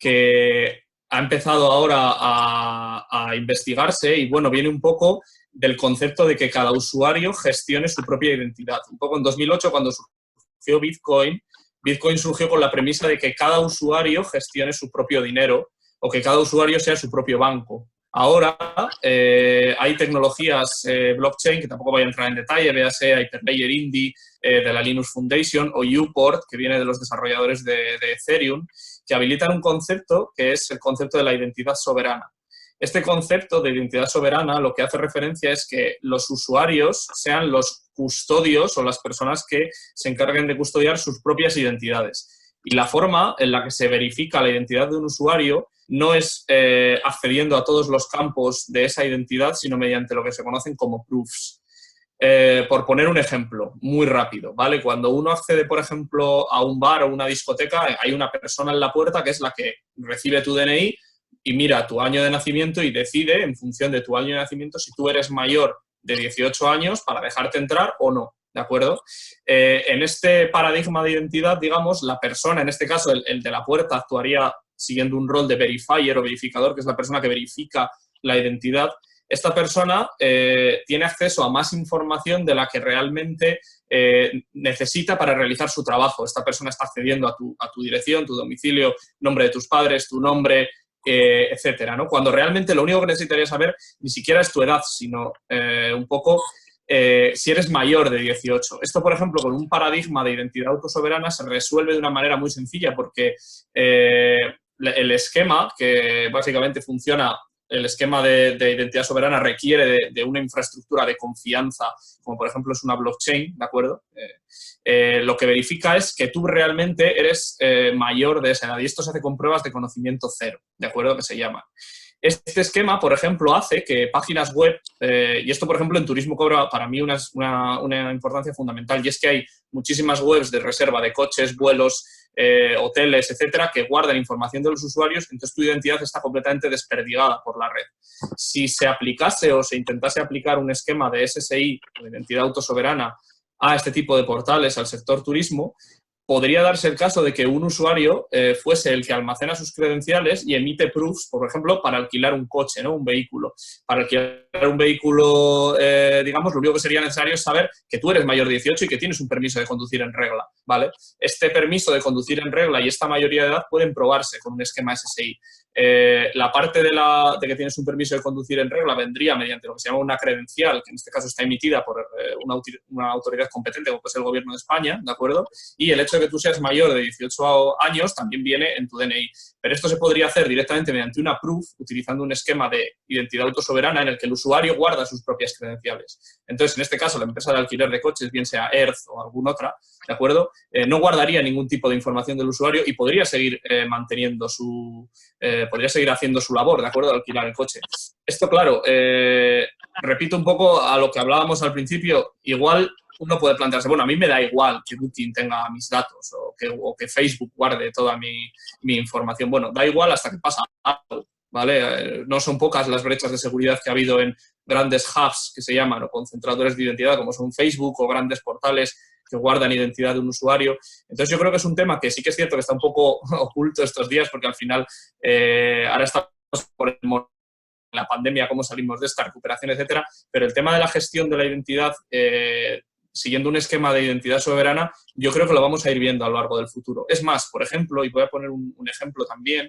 D: que ha empezado ahora a investigarse y, bueno, viene un poco del concepto de que cada usuario gestione su propia identidad. Un poco en 2008, cuando surgió Bitcoin surgió con la premisa de que cada usuario gestione su propio dinero o que cada usuario sea su propio banco. Ahora hay tecnologías blockchain, que tampoco voy a entrar en detalle, véase Hyperledger Indy de la Linux Foundation o Uport, que viene de los desarrolladores de Ethereum, que habilitan un concepto que es el concepto de la identidad soberana. Este concepto de identidad soberana lo que hace referencia es que los usuarios sean los custodios o las personas que se encarguen de custodiar sus propias identidades. Y la forma en la que se verifica la identidad de un usuario no es accediendo a todos los campos de esa identidad, sino mediante lo que se conocen como proofs. Por poner un ejemplo muy rápido, ¿vale? Cuando uno accede, por ejemplo, a un bar o una discoteca, hay una persona en la puerta que es la que recibe tu DNI y mira tu año de nacimiento y decide, en función de tu año de nacimiento, si tú eres mayor de 18 años para dejarte entrar o no, ¿de acuerdo? En este paradigma de identidad, digamos, la persona, en este caso el de la puerta, actuaría siguiendo un rol de verifier o verificador, que es la persona que verifica la identidad. Esta persona tiene acceso a más información de la que realmente necesita para realizar su trabajo. Esta persona está accediendo a tu dirección, tu domicilio, nombre de tus padres, tu nombre, etcétera, ¿no? Cuando realmente lo único que necesitaría saber ni siquiera es tu edad, sino un poco si eres mayor de 18. Esto, por ejemplo, con un paradigma de identidad autosoberana se resuelve de una manera muy sencilla porque el esquema, que básicamente funciona, el esquema de identidad soberana requiere de una infraestructura de confianza, como por ejemplo es una blockchain, ¿de acuerdo? Lo que verifica es que tú realmente eres mayor de esa edad y esto se hace con pruebas de conocimiento cero, ¿de acuerdo? Que se llaman. Este esquema, por ejemplo, hace que páginas web, y esto, por ejemplo, en turismo cobra para mí una importancia fundamental, y es que hay muchísimas webs de reserva de coches, vuelos, hoteles, etcétera, que guardan información de los usuarios, entonces tu identidad está completamente desperdigada por la red. Si se aplicase o se intentase aplicar un esquema de SSI, de identidad autosoberana, a este tipo de portales, al sector turismo, podría darse el caso de que un usuario fuese el que almacena sus credenciales y emite proofs, por ejemplo, para alquilar un coche, ¿no? Un vehículo. Para alquilar un vehículo, digamos, lo único que sería necesario es saber que tú eres mayor de 18 y que tienes un permiso de conducir en regla, ¿vale? Este permiso de conducir en regla y esta mayoría de edad pueden probarse con un esquema SSI. La parte de que tienes un permiso de conducir en regla vendría mediante lo que se llama una credencial, que en este caso está emitida por una autoridad competente, como es el Gobierno de España, ¿de acuerdo? Y el hecho de que tú seas mayor de 18 años también viene en tu DNI. Pero esto se podría hacer directamente mediante una proof, utilizando un esquema de identidad autosoberana en el que el usuario guarda sus propias credenciales. Entonces, en este caso, la empresa de alquiler de coches, bien sea Earth o alguna otra, ¿de acuerdo? No guardaría ningún tipo de información del usuario y podría seguir manteniendo podría seguir haciendo su labor, ¿de acuerdo?, de alquilar el coche. Esto, claro, repito un poco a lo que hablábamos al principio, igual uno puede plantearse, bueno, a mí me da igual que Booking tenga mis datos o que Facebook guarde toda mi información. Bueno, da igual hasta que pasa algo, ¿vale? No son pocas las brechas de seguridad que ha habido en grandes hubs que se llaman o concentradores de identidad como son Facebook o grandes portales que guardan identidad de un usuario. Entonces yo creo que es un tema que sí que es cierto que está un poco oculto estos días porque al final ahora estamos por la pandemia, cómo salimos de esta recuperación, etcétera, pero el tema de la gestión de la identidad siguiendo un esquema de identidad soberana, yo creo que lo vamos a ir viendo a lo largo del futuro. Es más, por ejemplo, y voy a poner un ejemplo también,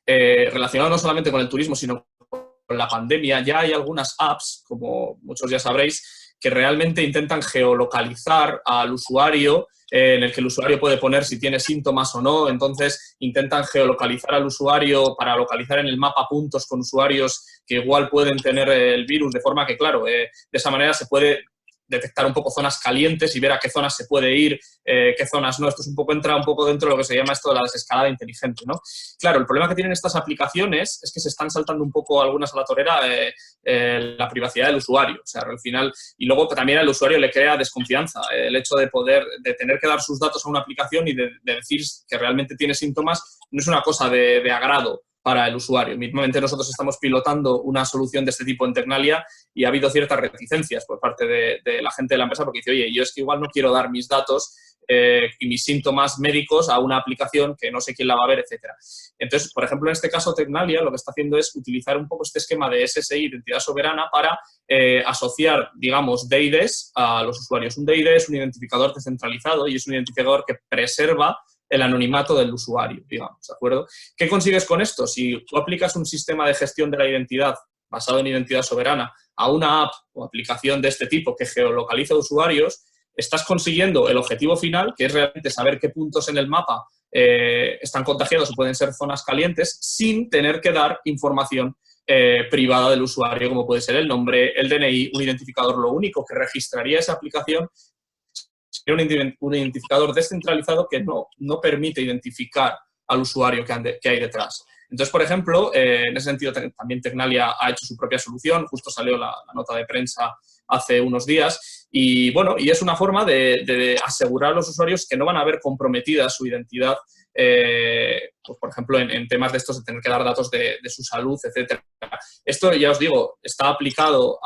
D: relacionado no solamente con el turismo, sino con la pandemia, ya hay algunas apps, como muchos ya sabréis, que realmente intentan geolocalizar al usuario, en el que el usuario puede poner si tiene síntomas o no, entonces intentan geolocalizar al usuario para localizar en el mapa puntos con usuarios que igual pueden tener el virus, de forma que, claro, de esa manera se puede detectar un poco zonas calientes y ver a qué zonas se puede ir, qué zonas no. Esto es entra un poco dentro de lo que se llama esto de la desescalada inteligente, ¿no? Claro, el problema que tienen estas aplicaciones es que se están saltando un poco algunas a la torera la privacidad del usuario. O sea, al final, y luego también al usuario le crea desconfianza. El hecho de tener que dar sus datos a una aplicación y de decir que realmente tiene síntomas no es una cosa de agrado para el usuario. Mismamente nosotros estamos pilotando una solución de este tipo en Tecnalia y ha habido ciertas reticencias por parte de la gente de la empresa porque dice, oye, yo es que igual no quiero dar mis datos y mis síntomas médicos a una aplicación que no sé quién la va a ver, etcétera. Entonces, por ejemplo, en este caso Tecnalia lo que está haciendo es utilizar un poco este esquema de SSI, identidad soberana, para asociar, digamos, DIDs a los usuarios. Un DID es un identificador descentralizado y es un identificador que preserva el anonimato del usuario, digamos, ¿de acuerdo? ¿Qué consigues con esto? Si tú aplicas un sistema de gestión de la identidad basado en identidad soberana a una app o aplicación de este tipo que geolocaliza usuarios, estás consiguiendo el objetivo final, que es realmente saber qué puntos en el mapa están contagiados o pueden ser zonas calientes, sin tener que dar información privada del usuario, como puede ser el nombre, el DNI, un identificador. Lo único que registraría esa aplicación sería un identificador descentralizado que no permite identificar al usuario que hay detrás. Entonces, por ejemplo, en ese sentido también Tecnalia ha hecho su propia solución, justo salió la nota de prensa hace unos días y, bueno, y es una forma de asegurar a los usuarios que no van a ver comprometida su identidad, pues, por ejemplo, en temas de estos de tener que dar datos de su salud, etcétera. Esto, ya os digo, está aplicado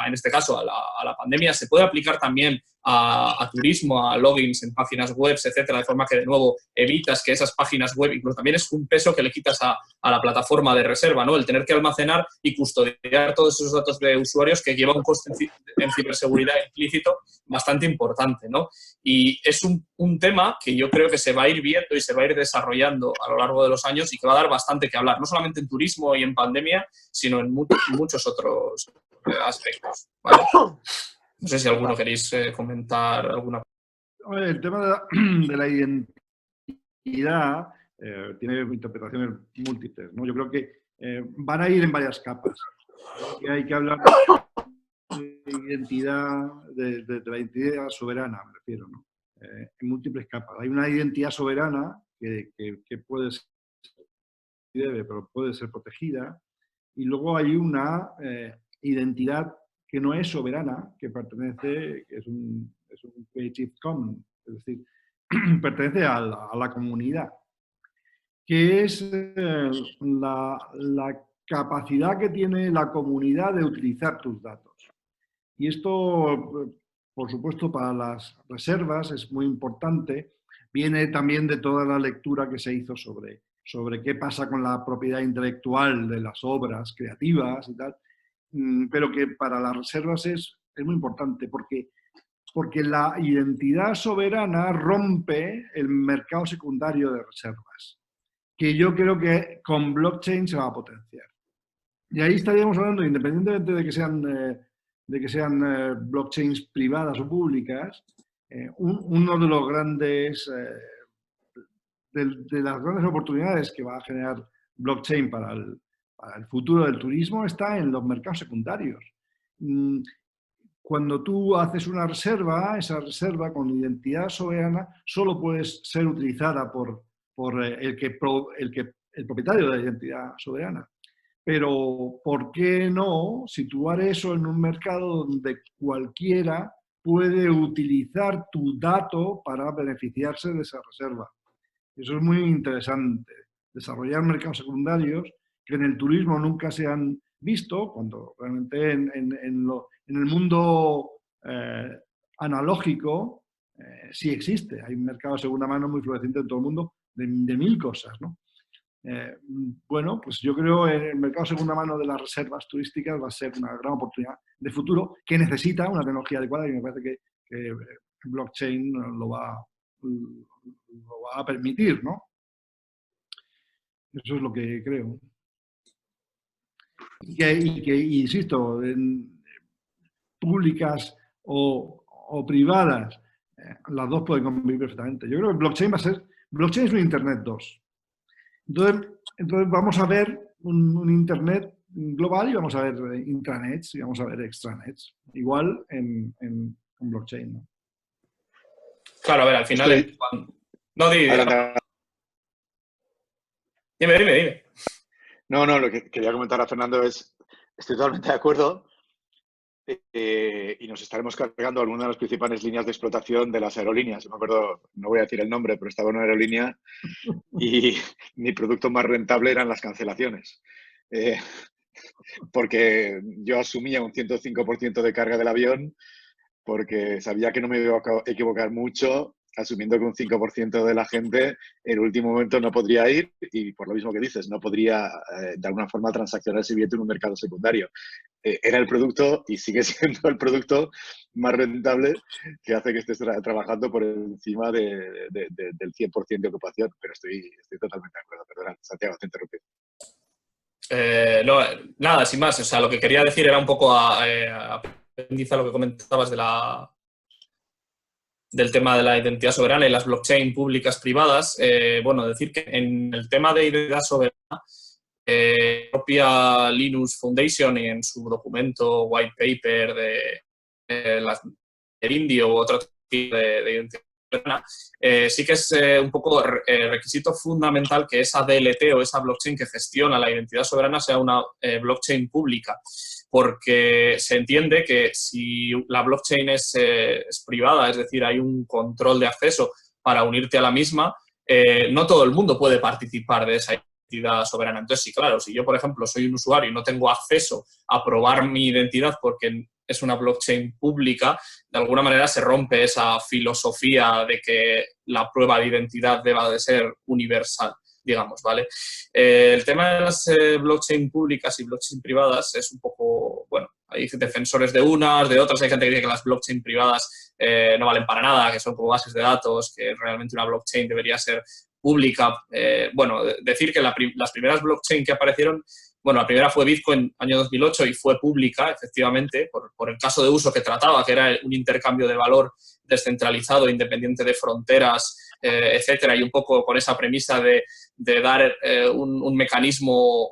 D: en este caso a la pandemia, se puede aplicar también a turismo, a logins en páginas web, etcétera, de forma que, de nuevo, evitas que esas páginas web, incluso también es un peso que le quitas a la plataforma de reserva, ¿no? El tener que almacenar y custodiar todos esos datos de usuarios que lleva un coste en ciberseguridad implícito bastante importante, ¿no? Y es un tema que yo creo que se va a ir viendo y se va a ir desarrollando a lo largo de los años y que va a dar bastante que hablar, no solamente en turismo y en pandemia, sino en muchos otros aspectos, ¿vale? No sé si alguno queréis comentar alguna.
E: El tema de la identidad tiene interpretaciones múltiples, ¿no? Yo creo que van a ir en varias capas. Y hay que hablar de identidad, de la identidad soberana, me refiero, ¿no? En múltiples capas. Hay una identidad soberana que puede ser, pero puede ser protegida, y luego hay una identidad que no es soberana, que pertenece, que es un Creative Commons, es decir, pertenece a la comunidad, que es la capacidad que tiene la comunidad de utilizar tus datos. Y esto, por supuesto, para las reservas es muy importante. Viene también de toda la lectura que se hizo sobre qué pasa con la propiedad intelectual de las obras creativas y tal, pero que para las reservas es muy importante porque la identidad soberana rompe el mercado secundario de reservas, que yo creo que con blockchain se va a potenciar. Y ahí estaríamos hablando, independientemente de que sean blockchains privadas o públicas, uno de los grandes de las grandes oportunidades que va a generar blockchain para el futuro del turismo está en los mercados secundarios. Cuando tú haces una reserva, esa reserva con identidad soberana solo puede ser utilizada por el propietario de la identidad soberana. Pero, ¿por qué no situar eso en un mercado donde cualquiera puede utilizar tu dato para beneficiarse de esa reserva. Eso es muy interesante. Desarrollar mercados secundarios que en el turismo nunca se han visto, cuando realmente en el mundo analógico sí existe. Hay un mercado de segunda mano muy floreciente en todo el mundo de 1000 cosas, ¿no? Bueno, pues yo creo que el mercado de segunda mano de las reservas turísticas va a ser una gran oportunidad de futuro que necesita una tecnología adecuada y me parece que blockchain lo va a permitir, ¿no? Eso es lo que creo. Y que insisto, públicas o privadas, las dos pueden convivir perfectamente. Yo creo que blockchain blockchain es un Internet 2. Entonces vamos a ver un Internet global y vamos a ver intranets y vamos a ver extranets. Igual en blockchain, ¿no?
D: Claro, a ver, al final... No, dime.
F: No, lo que quería comentar a Fernando es, estoy totalmente de acuerdo y nos estaremos cargando algunas de las principales líneas de explotación de las aerolíneas. Me acuerdo, no voy a decir el nombre, pero estaba en una aerolínea y mi producto más rentable eran las cancelaciones. Porque yo asumía un 105% de carga del avión porque sabía que no me iba a equivocar mucho, asumiendo que un 5% de la gente en el último momento no podría ir y por lo mismo que dices, no podría de alguna forma transaccionar ese billete en un mercado secundario. Era el producto y sigue siendo el producto más rentable que hace que estés trabajando por encima del 100% de ocupación, pero estoy totalmente de acuerdo. Perdona, Santiago, te interrumpí.
D: No, nada, sin más. O sea, lo que quería decir era un poco aprendiza lo que comentabas del tema de la identidad soberana y las blockchain públicas privadas. Bueno, decir que en el tema de identidad soberana, la propia Linux Foundation y en su documento white paper el indio u otro tipo de identidad soberana, sí que es un poco requisito fundamental que esa DLT o esa blockchain que gestiona la identidad soberana sea una blockchain pública, porque se entiende que si la blockchain es privada, es decir, hay un control de acceso para unirte a la misma, no todo el mundo puede participar de esa identidad soberana. Entonces, sí, claro, si yo, por ejemplo, soy un usuario y no tengo acceso a probar mi identidad porque es una blockchain pública, de alguna manera se rompe esa filosofía de que la prueba de identidad deba de ser universal, digamos, ¿vale? El tema de las blockchain públicas y blockchain privadas es un poco, bueno, hay defensores de unas, de otras, hay gente que dice que las blockchain privadas no valen para nada, que son como bases de datos, que realmente una blockchain debería ser pública. Bueno, decir que las primeras blockchain que aparecieron, bueno, la primera fue Bitcoin año 2008 y fue pública, efectivamente, por el caso de uso que trataba, que era un intercambio de valor descentralizado, independiente de fronteras, etcétera, y un poco con esa premisa de dar un mecanismo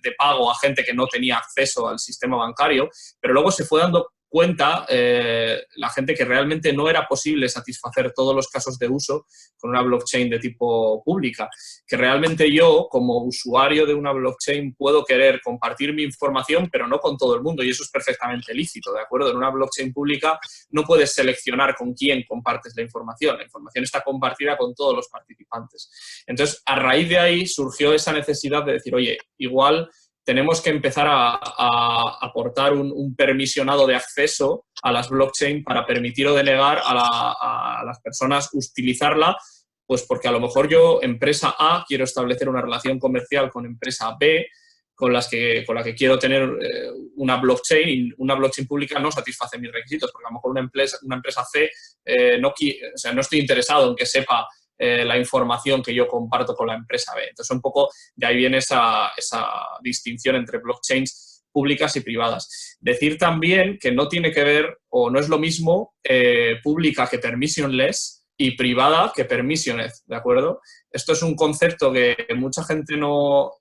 D: de pago a gente que no tenía acceso al sistema bancario, pero luego se fue dando cuenta la gente que realmente no era posible satisfacer todos los casos de uso con una blockchain de tipo pública, que realmente yo, como usuario de una blockchain, puedo querer compartir mi información, pero no con todo el mundo, y eso es perfectamente lícito, ¿de acuerdo? En una blockchain pública no puedes seleccionar con quién compartes la información está compartida con todos los participantes. Entonces, a raíz de ahí surgió esa necesidad de decir, oye, igual tenemos que empezar a aportar un permisionado de acceso a las blockchain para permitir o denegar a las personas utilizarla, pues porque a lo mejor yo, empresa A, quiero establecer una relación comercial con empresa B, con la que quiero tener una blockchain, y una blockchain pública no satisface mis requisitos, porque a lo mejor una empresa C no estoy interesado en que sepa la información que yo comparto con la empresa B. Entonces, un poco de ahí viene esa distinción entre blockchains públicas y privadas. Decir también que no tiene que ver, o no es lo mismo, pública que permissionless y privada que permissionless, ¿de acuerdo? Esto es un concepto que mucha gente no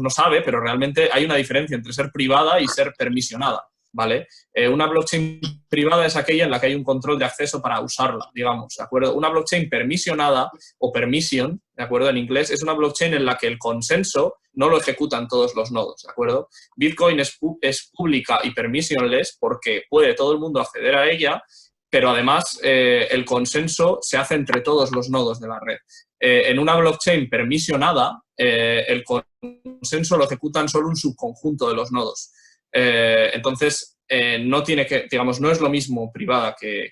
D: sabe, pero realmente hay una diferencia entre ser privada y ser permisionada, ¿vale? Una blockchain privada es aquella en la que hay un control de acceso para usarla, digamos, ¿de acuerdo? Una blockchain permisionada o permission, ¿de acuerdo? En inglés, es una blockchain en la que el consenso no lo ejecutan todos los nodos, ¿de acuerdo? Bitcoin es pública y permissionless porque puede todo el mundo acceder a ella, pero además el consenso se hace entre todos los nodos de la red. En una blockchain permisionada, el consenso lo ejecutan solo un subconjunto de los nodos. Entonces, no tiene que, digamos, no es lo mismo privada que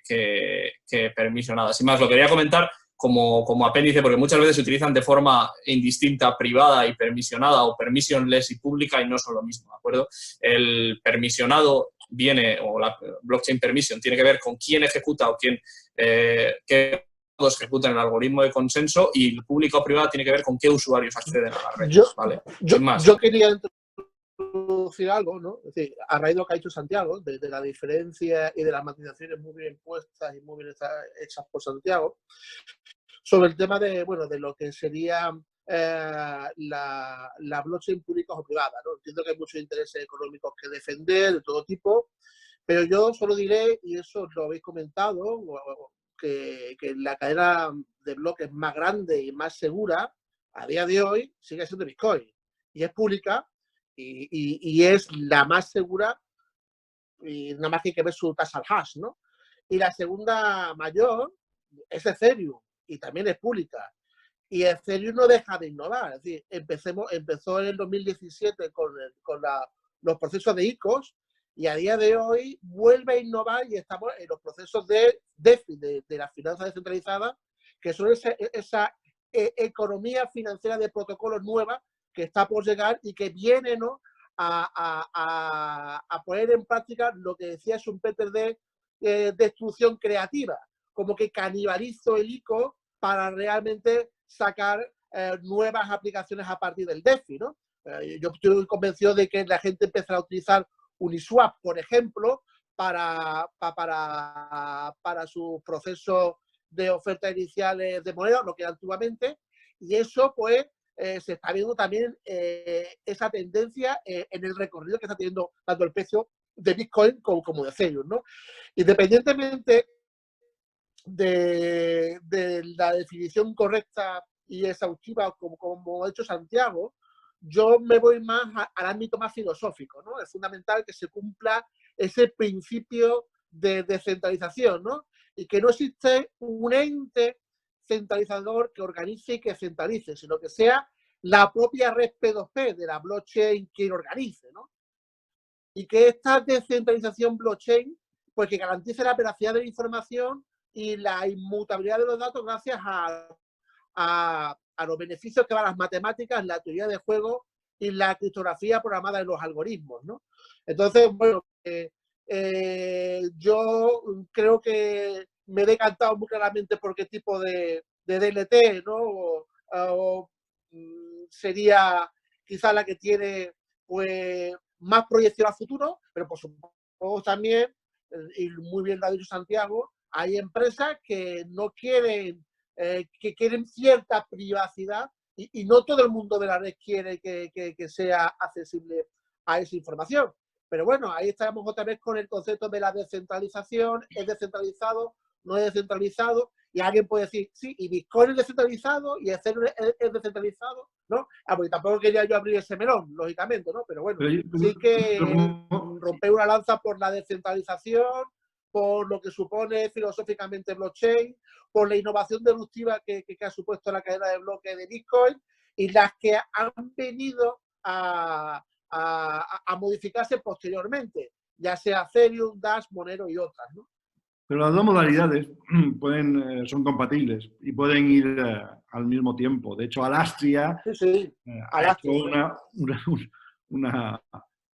D: permisionada. Sin más, lo quería comentar como apéndice, porque muchas veces se utilizan de forma indistinta privada y permisionada o permissionless y pública y no son lo mismo, ¿de acuerdo? El permisionado viene, o la blockchain permission, tiene que ver con quién ejecuta o qué nodos ejecutan el algoritmo de consenso, y el público o privado tiene que ver con qué usuarios acceden a la red. ¿Vale? Sin más.
B: Yo quería introducir algo, ¿no? Es decir, a raíz de lo que ha dicho Santiago, de la diferencia y de las matizaciones muy bien puestas y muy bien hechas por Santiago, sobre el tema de, bueno, de lo que sería la blockchain pública o privada, ¿no? Entiendo que hay muchos intereses económicos que defender, de todo tipo, pero yo solo diré, y eso lo habéis comentado, que la cadena de bloques más grande y más segura a día de hoy sigue siendo Bitcoin, y es pública y es la más segura, y nada más que hay que ver su tasa al hash, ¿no? Y la segunda mayor es Ethereum, y también es pública. Y Ethereum no deja de innovar. Es decir, empezó en el 2017 con los procesos de ICOs, y a día de hoy vuelve a innovar, y estamos en los procesos de DeFi, de la finanza descentralizada, que son esa economía financiera de protocolos nueva que está por llegar y que viene, ¿no?, a poner en práctica lo que decía Schumpeter de destrucción creativa, como que canibalizo el ICO para realmente sacar nuevas aplicaciones a partir del DeFi, ¿no? Yo estoy convencido de que la gente empezará a utilizar Uniswap, por ejemplo, para su proceso de ofertas iniciales de moneda, lo que era antiguamente, y eso, pues, se está viendo también esa tendencia en el recorrido que está teniendo tanto el precio de Bitcoin como de Ethereum, ¿no? Independientemente de la definición correcta y exhaustiva, como ha hecho Santiago, yo me voy más al ámbito más filosófico, ¿no? Es fundamental que se cumpla ese principio de descentralización, ¿no? Y que no existe un ente centralizador que organice y que centralice, sino que sea la propia red P2P de la blockchain quien organice, ¿no? Y que esta descentralización blockchain, pues, que garantice la veracidad de la información y la inmutabilidad de los datos gracias a los beneficios que van las matemáticas, la teoría de juego y la criptografía programada en los algoritmos, ¿no? Entonces, bueno, yo creo que me he decantado muy claramente por qué tipo de DLT, ¿no? O sería quizá la que tiene, pues, más proyección a futuro, pero por supuesto también, y muy bien lo ha dicho Santiago, hay empresas que no quieren, que quieren cierta privacidad, y no todo el mundo de la red quiere que sea accesible a esa información. Pero bueno, ahí estamos otra vez con el concepto de la descentralización. ¿Es descentralizado? ¿No es descentralizado? Y alguien puede decir, sí, y Bitcoin es descentralizado y Ethereum es descentralizado, ¿no? Porque tampoco quería yo abrir ese melón, lógicamente, ¿no? Pero bueno, sí que romper una lanza por la descentralización, por lo que supone filosóficamente blockchain, por la innovación disruptiva que ha supuesto la cadena de bloques de Bitcoin, y las que han venido a modificarse posteriormente, ya sea Ethereum, Dash, Monero y otras, ¿no?
E: Pero las dos modalidades son compatibles y pueden ir al mismo tiempo. De hecho, Alastria ha hecho una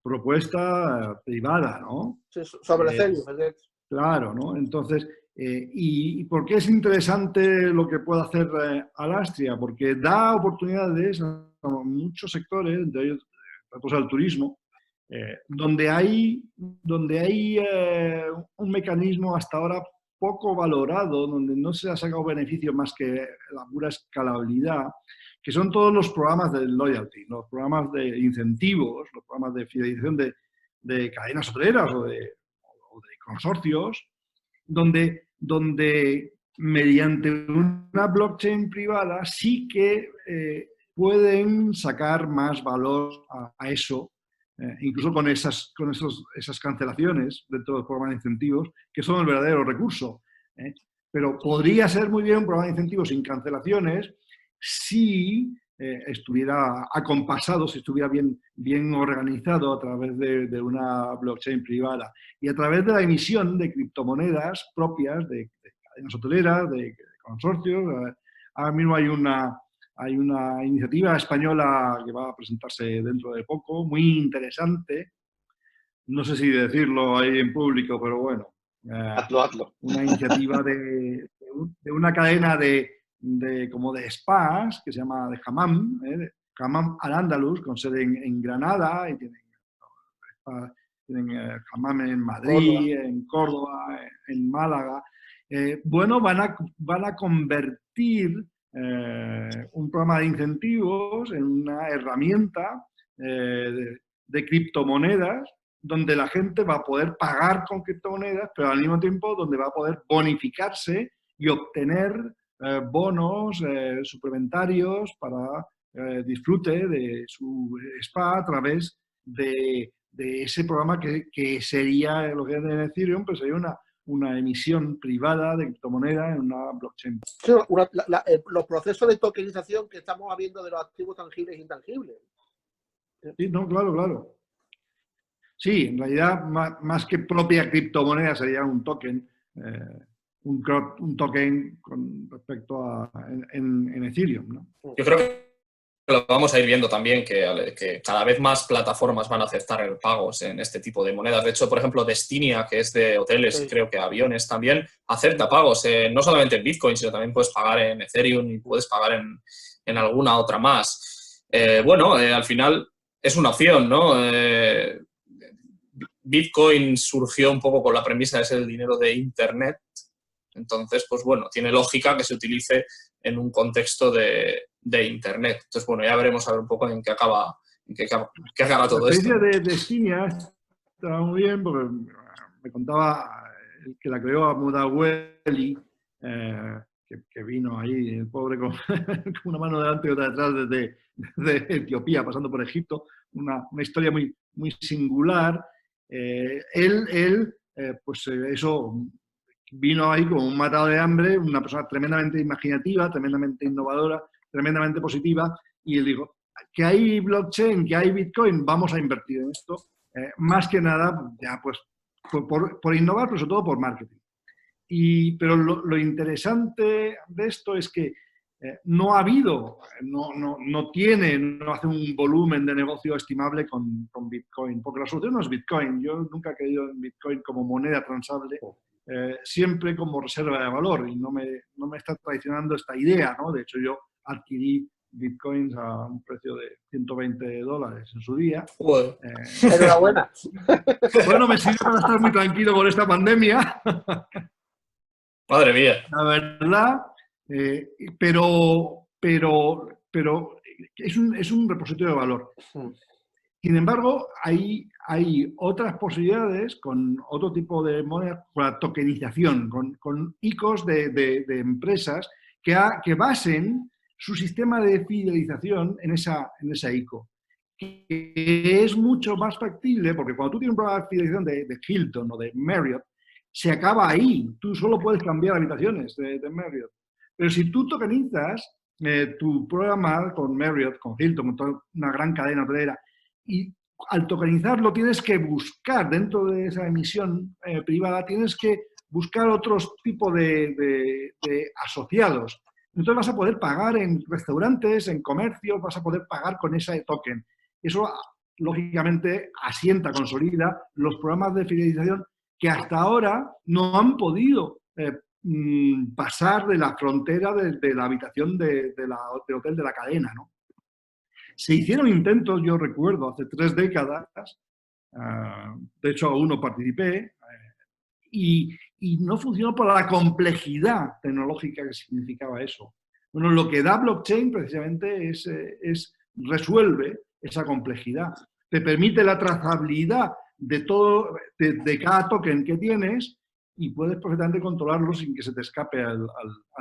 E: propuesta privada, ¿no?
B: Sí, sobre Ethereum.
E: Claro, ¿no? Entonces, ¿y por qué es interesante lo que puede hacer Alastria? Porque da oportunidades a muchos sectores, entre ellos al turismo, donde hay un mecanismo hasta ahora poco valorado, donde no se ha sacado beneficio más que la pura escalabilidad, que son todos los programas de loyalty, los programas de incentivos, los programas de fidelización de cadenas hoteleras o de consorcios, donde mediante una blockchain privada sí que pueden sacar más valor a eso, incluso con esas cancelaciones dentro del programa de incentivos, que son el verdadero recurso. Pero podría ser muy bien un programa de incentivos sin cancelaciones si estuviera acompasado, si estuviera bien organizado a través de una blockchain privada y a través de la emisión de criptomonedas propias de cadenas hoteleras, de consorcios. Ahora mismo hay una iniciativa española que va a presentarse dentro de poco, muy interesante. No sé si decirlo ahí en público, pero bueno.
F: Hazlo.
E: Una iniciativa de una cadena como de spas que se llama de Hammam, Hammam Al-Andalus, con sede en Granada, y tienen Hammam en Madrid, en Córdoba, en Málaga. Bueno, van a convertir un programa de incentivos en una herramienta de criptomonedas donde la gente va a poder pagar con criptomonedas, pero al mismo tiempo donde va a poder bonificarse y obtener bonos suplementarios para disfrute de su spa a través de ese programa que sería lo que es en Ethereum, pues sería una emisión privada de criptomoneda en una blockchain.
B: Sí, los procesos de tokenización que estamos habiendo de los activos tangibles e intangibles.
E: Sí, no, claro. Sí, en realidad, más que propia criptomoneda, sería un token, un token con respecto en Ethereum, ¿no?
D: Yo creo que lo vamos a ir viendo también, que cada vez más plataformas van a aceptar pagos en este tipo de monedas. De hecho, por ejemplo, Destinia, que es de hoteles, sí, creo que aviones también, acepta pagos, no solamente en Bitcoin, sino también puedes pagar en Ethereum y puedes pagar en alguna otra más. Al final es una opción, ¿no? Bitcoin surgió un poco con la premisa de ser el dinero de Internet. Entonces, pues bueno, tiene lógica que se utilice en un contexto de Internet. Entonces, bueno, ya veremos a ver un poco en qué acaba todo esto.
E: La experiencia de Destinia está muy bien, porque me contaba el que la creó Amudaweli, que vino ahí, el pobre, con una mano delante y otra detrás desde Etiopía, pasando por Egipto, una historia muy, muy singular. Eso vino ahí como un matado de hambre, una persona tremendamente imaginativa, tremendamente innovadora, tremendamente positiva, y él dijo, que hay blockchain, que hay Bitcoin, vamos a invertir en esto, más que nada, ya pues, por innovar, pero sobre todo por marketing. Pero lo interesante de esto es que no ha habido, no hace un volumen de negocio estimable con Bitcoin, porque la solución no es Bitcoin. Yo nunca he creído en Bitcoin como moneda transable, siempre como reserva de valor, y no me está traicionando esta idea, ¿no? De hecho, yo adquirí Bitcoins a un precio de $120 en su día.
B: Enhorabuena.
E: Bueno, me sirve para estar muy tranquilo por esta pandemia.
D: Madre mía.
E: La verdad, pero es un repositorio de valor. Sin embargo, hay otras posibilidades con otro tipo de moneda, con la tokenización, con ICOs de empresas que basen su sistema de fidelización en esa ICO. Que es mucho más factible, porque cuando tú tienes un programa de fidelización de Hilton o de Marriott, se acaba ahí. Tú solo puedes cambiar habitaciones de Marriott. Pero si tú tokenizas tu programa con Marriott, con Hilton, con toda una gran cadena hotelera, y al tokenizarlo tienes que buscar, dentro de esa emisión privada, tienes que buscar otros tipos de asociados. Entonces vas a poder pagar en restaurantes, en comercios, vas a poder pagar con ese token. Eso, lógicamente, asienta, consolida los programas de fidelización que hasta ahora no han podido pasar de la frontera de la habitación del hotel de la cadena, ¿no? Se hicieron intentos, yo recuerdo, hace 3 décadas, de hecho a uno participé, y no funcionó por la complejidad tecnológica que significaba eso. Bueno, lo que da blockchain precisamente resuelve esa complejidad. Te permite la trazabilidad de cada token que tienes, y puedes perfectamente controlarlo sin que se te escape al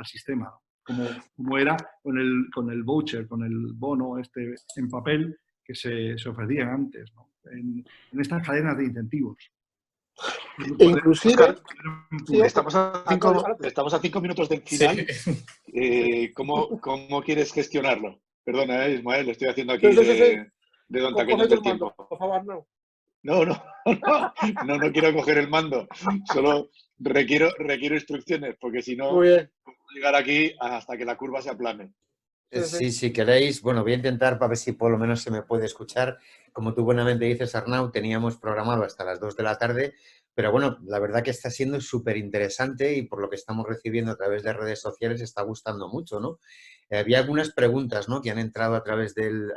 E: sistema. como era con el voucher, con el bono en papel que se ofrecían antes, ¿no? En estas cadenas de incentivos.
B: Inclusive,
F: sí, estamos a 5 minutos del final. Sí. ¿Cómo quieres gestionarlo? Perdona, Ismael, estoy haciendo aquí de don taqueño del tiempo.
B: Por favor, no.
F: No quiero coger el mando. Solo requiero instrucciones, porque si no, puedo llegar aquí hasta que la curva se aplane.
C: Sí, si queréis, bueno, voy a intentar para ver si por lo menos se me puede escuchar. Como tú buenamente dices, Arnau, teníamos programado hasta las 2 de la tarde, pero bueno, la verdad que está siendo súper interesante y por lo que estamos recibiendo a través de redes sociales está gustando mucho, ¿no? Había algunas preguntas, ¿no?, que han entrado a través del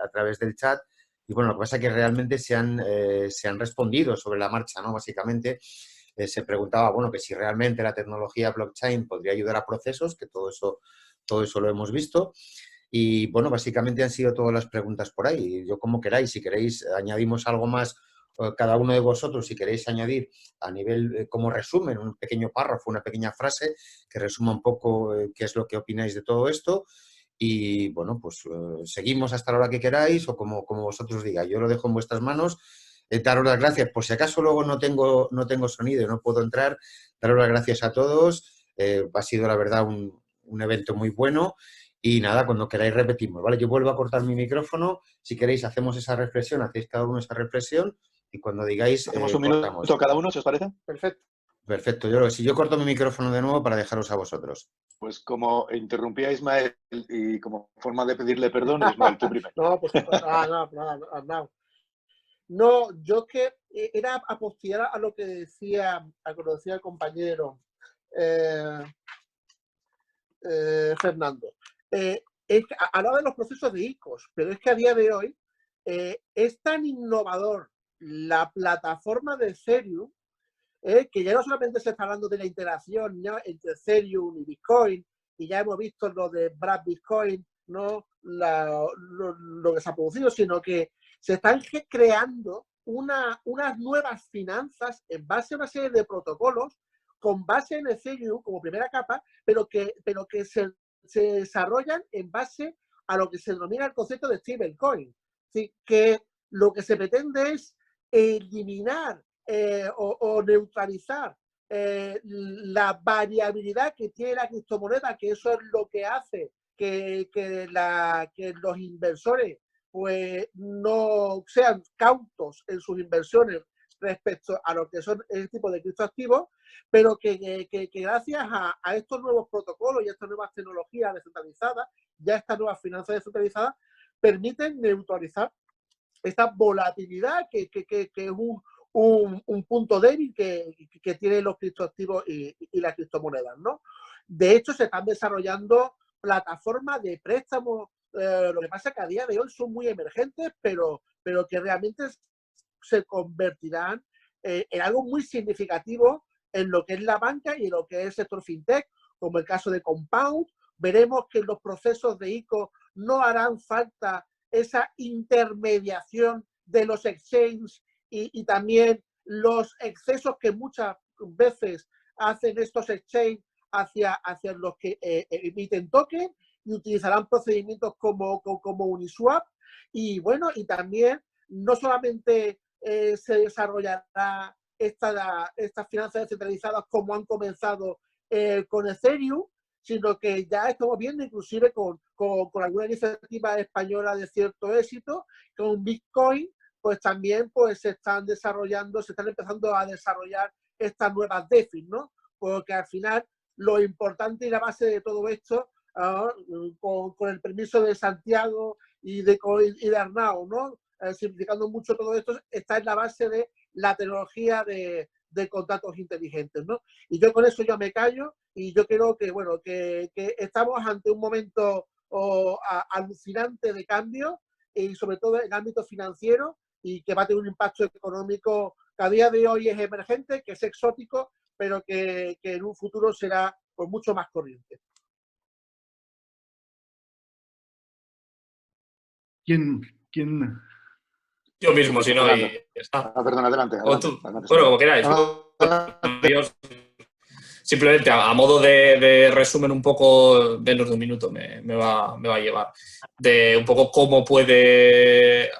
C: chat y bueno, lo que pasa es que realmente se han respondido sobre la marcha, ¿no? Básicamente se preguntaba, bueno, que si realmente la tecnología blockchain podría ayudar a procesos, que todo eso lo hemos visto. Y, bueno, básicamente han sido todas las preguntas por ahí. Yo, como queráis, si queréis, añadimos algo más, cada uno de vosotros, si queréis añadir a nivel, como resumen, un pequeño párrafo, una pequeña frase que resuma un poco qué es lo que opináis de todo esto. Y, bueno, pues seguimos hasta la hora que queráis o como vosotros digáis. Yo lo dejo en vuestras manos. Daros las gracias. Por si acaso luego no tengo sonido y no puedo entrar, daros las gracias a todos. Ha sido, la verdad, un evento muy bueno. Y nada, cuando queráis repetimos, ¿vale? Yo vuelvo a cortar mi micrófono. Si queréis, hacemos esa reflexión, hacéis cada uno esa reflexión y cuando digáis,
F: ¿hacemos un minuto cada uno, si os parece?
B: Perfecto.
C: Perfecto. Si yo corto mi micrófono de nuevo para dejaros a vosotros.
F: Pues como interrumpí a Ismael y como forma de pedirle perdón, Ismael, tú primero.
B: No, pues no. No, yo que era apostillar a lo que decía el compañero Fernando. Hablaba de los procesos de ICOs, pero es que a día de hoy es tan innovador la plataforma de Ethereum que ya no solamente se está hablando de la interacción entre Ethereum y Bitcoin, y ya hemos visto lo de Brad Bitcoin, ¿no? Lo que se ha producido, sino que se están creando unas nuevas finanzas en base a una serie de protocolos con base en Ethereum como primera capa, pero que se desarrollan en base a lo que se denomina el concepto de stablecoin. ¿Sí? Que lo que se pretende es eliminar o neutralizar la variabilidad que tiene la criptomoneda, que eso es lo que hace que los inversores pues no sean cautos en sus inversiones respecto a lo que son el tipo de criptoactivos, pero que gracias a estos nuevos protocolos y a estas nuevas tecnologías descentralizadas, ya estas nuevas finanzas descentralizadas, permiten neutralizar esta volatilidad que es un punto débil que tienen los criptoactivos y las criptomonedas, ¿no? De hecho, se están desarrollando plataformas de préstamos. Lo que pasa es que a día de hoy son muy emergentes, pero que realmente se convertirán en algo muy significativo en lo que es la banca y en lo que es el sector fintech, como el caso de Compound. Veremos que en los procesos de ICO no harán falta esa intermediación de los exchanges y también los excesos que muchas veces hacen estos exchanges hacia los que emiten token, y utilizarán procedimientos como Uniswap. Y bueno, y también no solamente se desarrollará estas finanzas descentralizadas como han comenzado con Ethereum, sino que ya estamos viendo inclusive con alguna iniciativa española de cierto éxito, con Bitcoin, pues también pues se están empezando a desarrollar estas nuevas DeFi, ¿no? Porque al final lo importante y la base de todo esto, con el permiso de Santiago y de Arnau, ¿no? Simplificando mucho todo esto, está en la base de la tecnología de contratos inteligentes, ¿no? Y yo con eso yo me callo, y yo creo que, bueno, que estamos ante un momento alucinante de cambio, y sobre todo en el ámbito financiero, y que va a tener un impacto económico que a día de hoy es emergente, que es exótico, pero que en un futuro será pues mucho más corriente.
E: ¿Quién?
D: Yo mismo, si no, y
F: perdón, adelante.
D: Bueno, como queráis. simplemente a modo de resumen un poco, menos de un minuto me va a llevar, de un poco cómo puede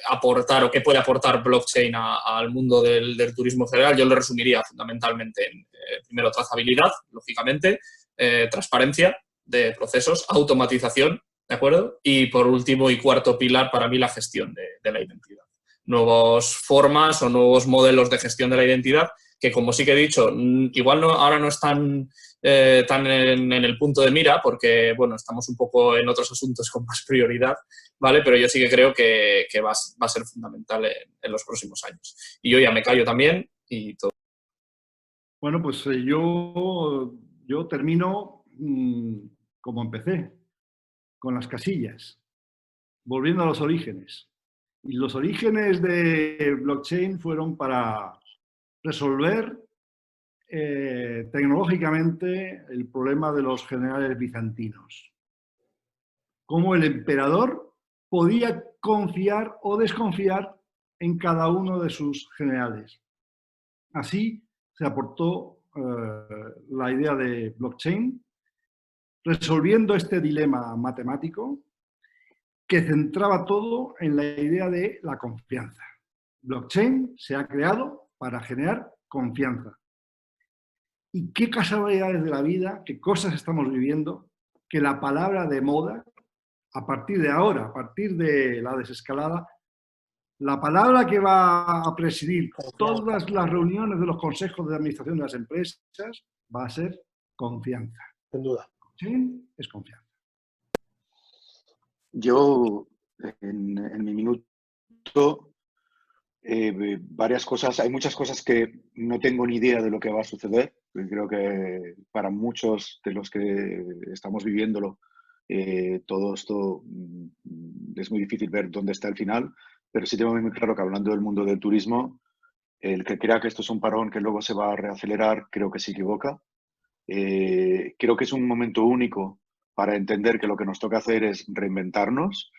D: aportar o qué puede aportar blockchain al mundo del turismo en general. Yo lo resumiría fundamentalmente en, primero, trazabilidad, lógicamente, transparencia de procesos, automatización, ¿de acuerdo? Y por último y cuarto pilar, para mí, la gestión de la identidad. Nuevas formas o nuevos modelos de gestión de la identidad que, como sí que he dicho, igual ahora no están tan en el punto de mira porque, bueno, estamos un poco en otros asuntos con más prioridad, ¿vale? Pero yo sí que creo que va a ser fundamental en los próximos años. Y yo ya me callo también y todo.
E: Bueno, pues yo termino como empecé, con las casillas, volviendo a los orígenes. Y los orígenes de blockchain fueron para resolver tecnológicamente el problema de los generales bizantinos. Cómo el emperador podía confiar o desconfiar en cada uno de sus generales. Así se aportó la idea de blockchain, resolviendo este dilema matemático que centraba todo en la idea de la confianza. Blockchain se ha creado para generar confianza. Y qué casualidades de la vida, qué cosas estamos viviendo, que la palabra de moda, a partir de ahora, a partir de la desescalada, la palabra que va a presidir todas las reuniones de los consejos de administración de las empresas va a ser confianza.
B: Sin duda.
E: Blockchain es confianza.
F: Yo, en mi minuto, varias cosas, hay muchas cosas que no tengo ni idea de lo que va a suceder. Creo que para muchos de los que estamos viviéndolo, todo esto es muy difícil ver dónde está el final, pero sí tengo muy claro que hablando del mundo del turismo, el que crea que esto es un parón que luego se va a reacelerar, creo que se equivoca. Creo que es un momento único para entender que lo que nos toca hacer es reinventarnos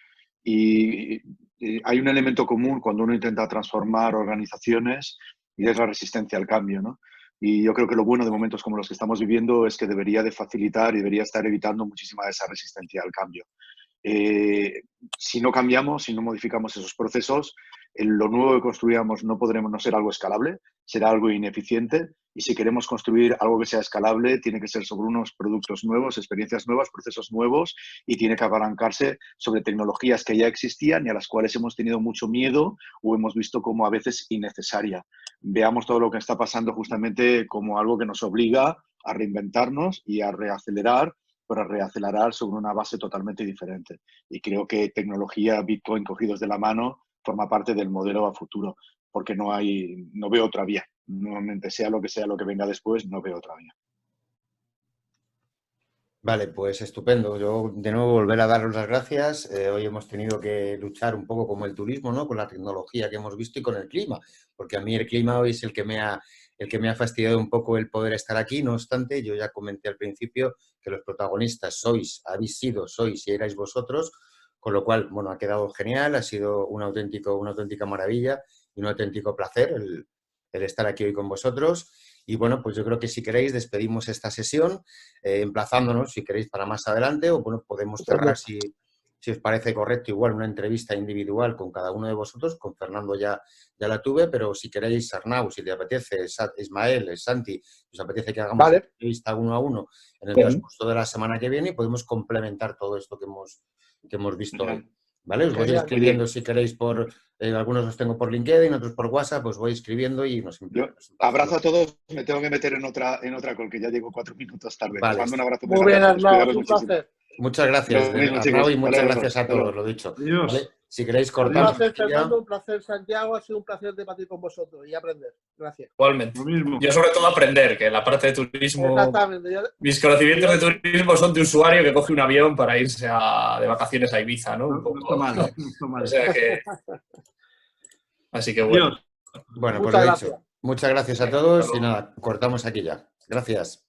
F: y hay un elemento común cuando uno intenta transformar organizaciones y es la resistencia al cambio, ¿no? Y yo creo que lo bueno de momentos como los que estamos viviendo es que debería de facilitar y debería estar evitando muchísima de esa resistencia al cambio. Si no cambiamos, si no modificamos esos procesos, lo nuevo que construyamos no podremos no ser algo escalable, será algo ineficiente y si queremos construir algo que sea escalable tiene que ser sobre unos productos nuevos, experiencias nuevas, procesos nuevos y tiene que apalancarse sobre tecnologías que ya existían y a las cuales hemos tenido mucho miedo o hemos visto como a veces innecesaria. Veamos todo lo que está pasando justamente como algo que nos obliga a reinventarnos y a reacelerar, para reacelerar sobre una base totalmente diferente. Y creo que tecnología, Bitcoin cogidos de la mano, forma parte del modelo a futuro, porque no veo otra vía. Nuevamente, sea lo que venga después, no veo otra vía.
C: Vale, pues estupendo. Yo de nuevo volver a daros las gracias. Hoy hemos tenido que luchar un poco como el turismo, ¿no? Con la tecnología que hemos visto y con el clima, porque a mí el clima hoy es el que me ha fastidiado un poco el poder estar aquí. No obstante, yo ya comenté al principio que los protagonistas habéis sido y erais vosotros, con lo cual, bueno, ha quedado genial, ha sido una auténtica maravilla y un auténtico placer el estar aquí hoy con vosotros. Y bueno, pues yo creo que si queréis despedimos esta sesión, emplazándonos, si queréis, para más adelante, o bueno, podemos cerrar, si os parece correcto, igual una entrevista individual con cada uno de vosotros. Con Fernando ya la tuve, pero si queréis, Arnau, si te apetece, Ismael, Santi, si os apetece que hagamos una entrevista uno a uno en el transcurso de la semana que viene y podemos complementar todo esto que hemos visto hoy. ¿Vale? Os voy escribiendo si queréis algunos los tengo por LinkedIn, otros por WhatsApp, os voy escribiendo y nos
F: abrazo a todos, me tengo que meter en otra call, que ya llego 4 minutos tarde.
C: Vale.
F: Os mando un abrazo
B: muy bien, Arnau, un placer.
C: Muchas gracias, Arnau, y muchas gracias a todos, lo dicho.
E: Adiós.
C: ¿Vale? Si queréis cortar.
B: Un placer, Fernando, un placer, Santiago, ha sido un placer debatir con vosotros y aprender. Gracias.
D: Igualmente. Yo sobre todo aprender, que la parte de turismo... Mis conocimientos de turismo son de usuario que coge un avión para irse de vacaciones a Ibiza, ¿no?
E: No está mal, no está mal.
D: O sea que... Así que bueno.
C: Bueno, pues lo dicho. Muchas gracias a todos y nada, cortamos aquí ya. Gracias.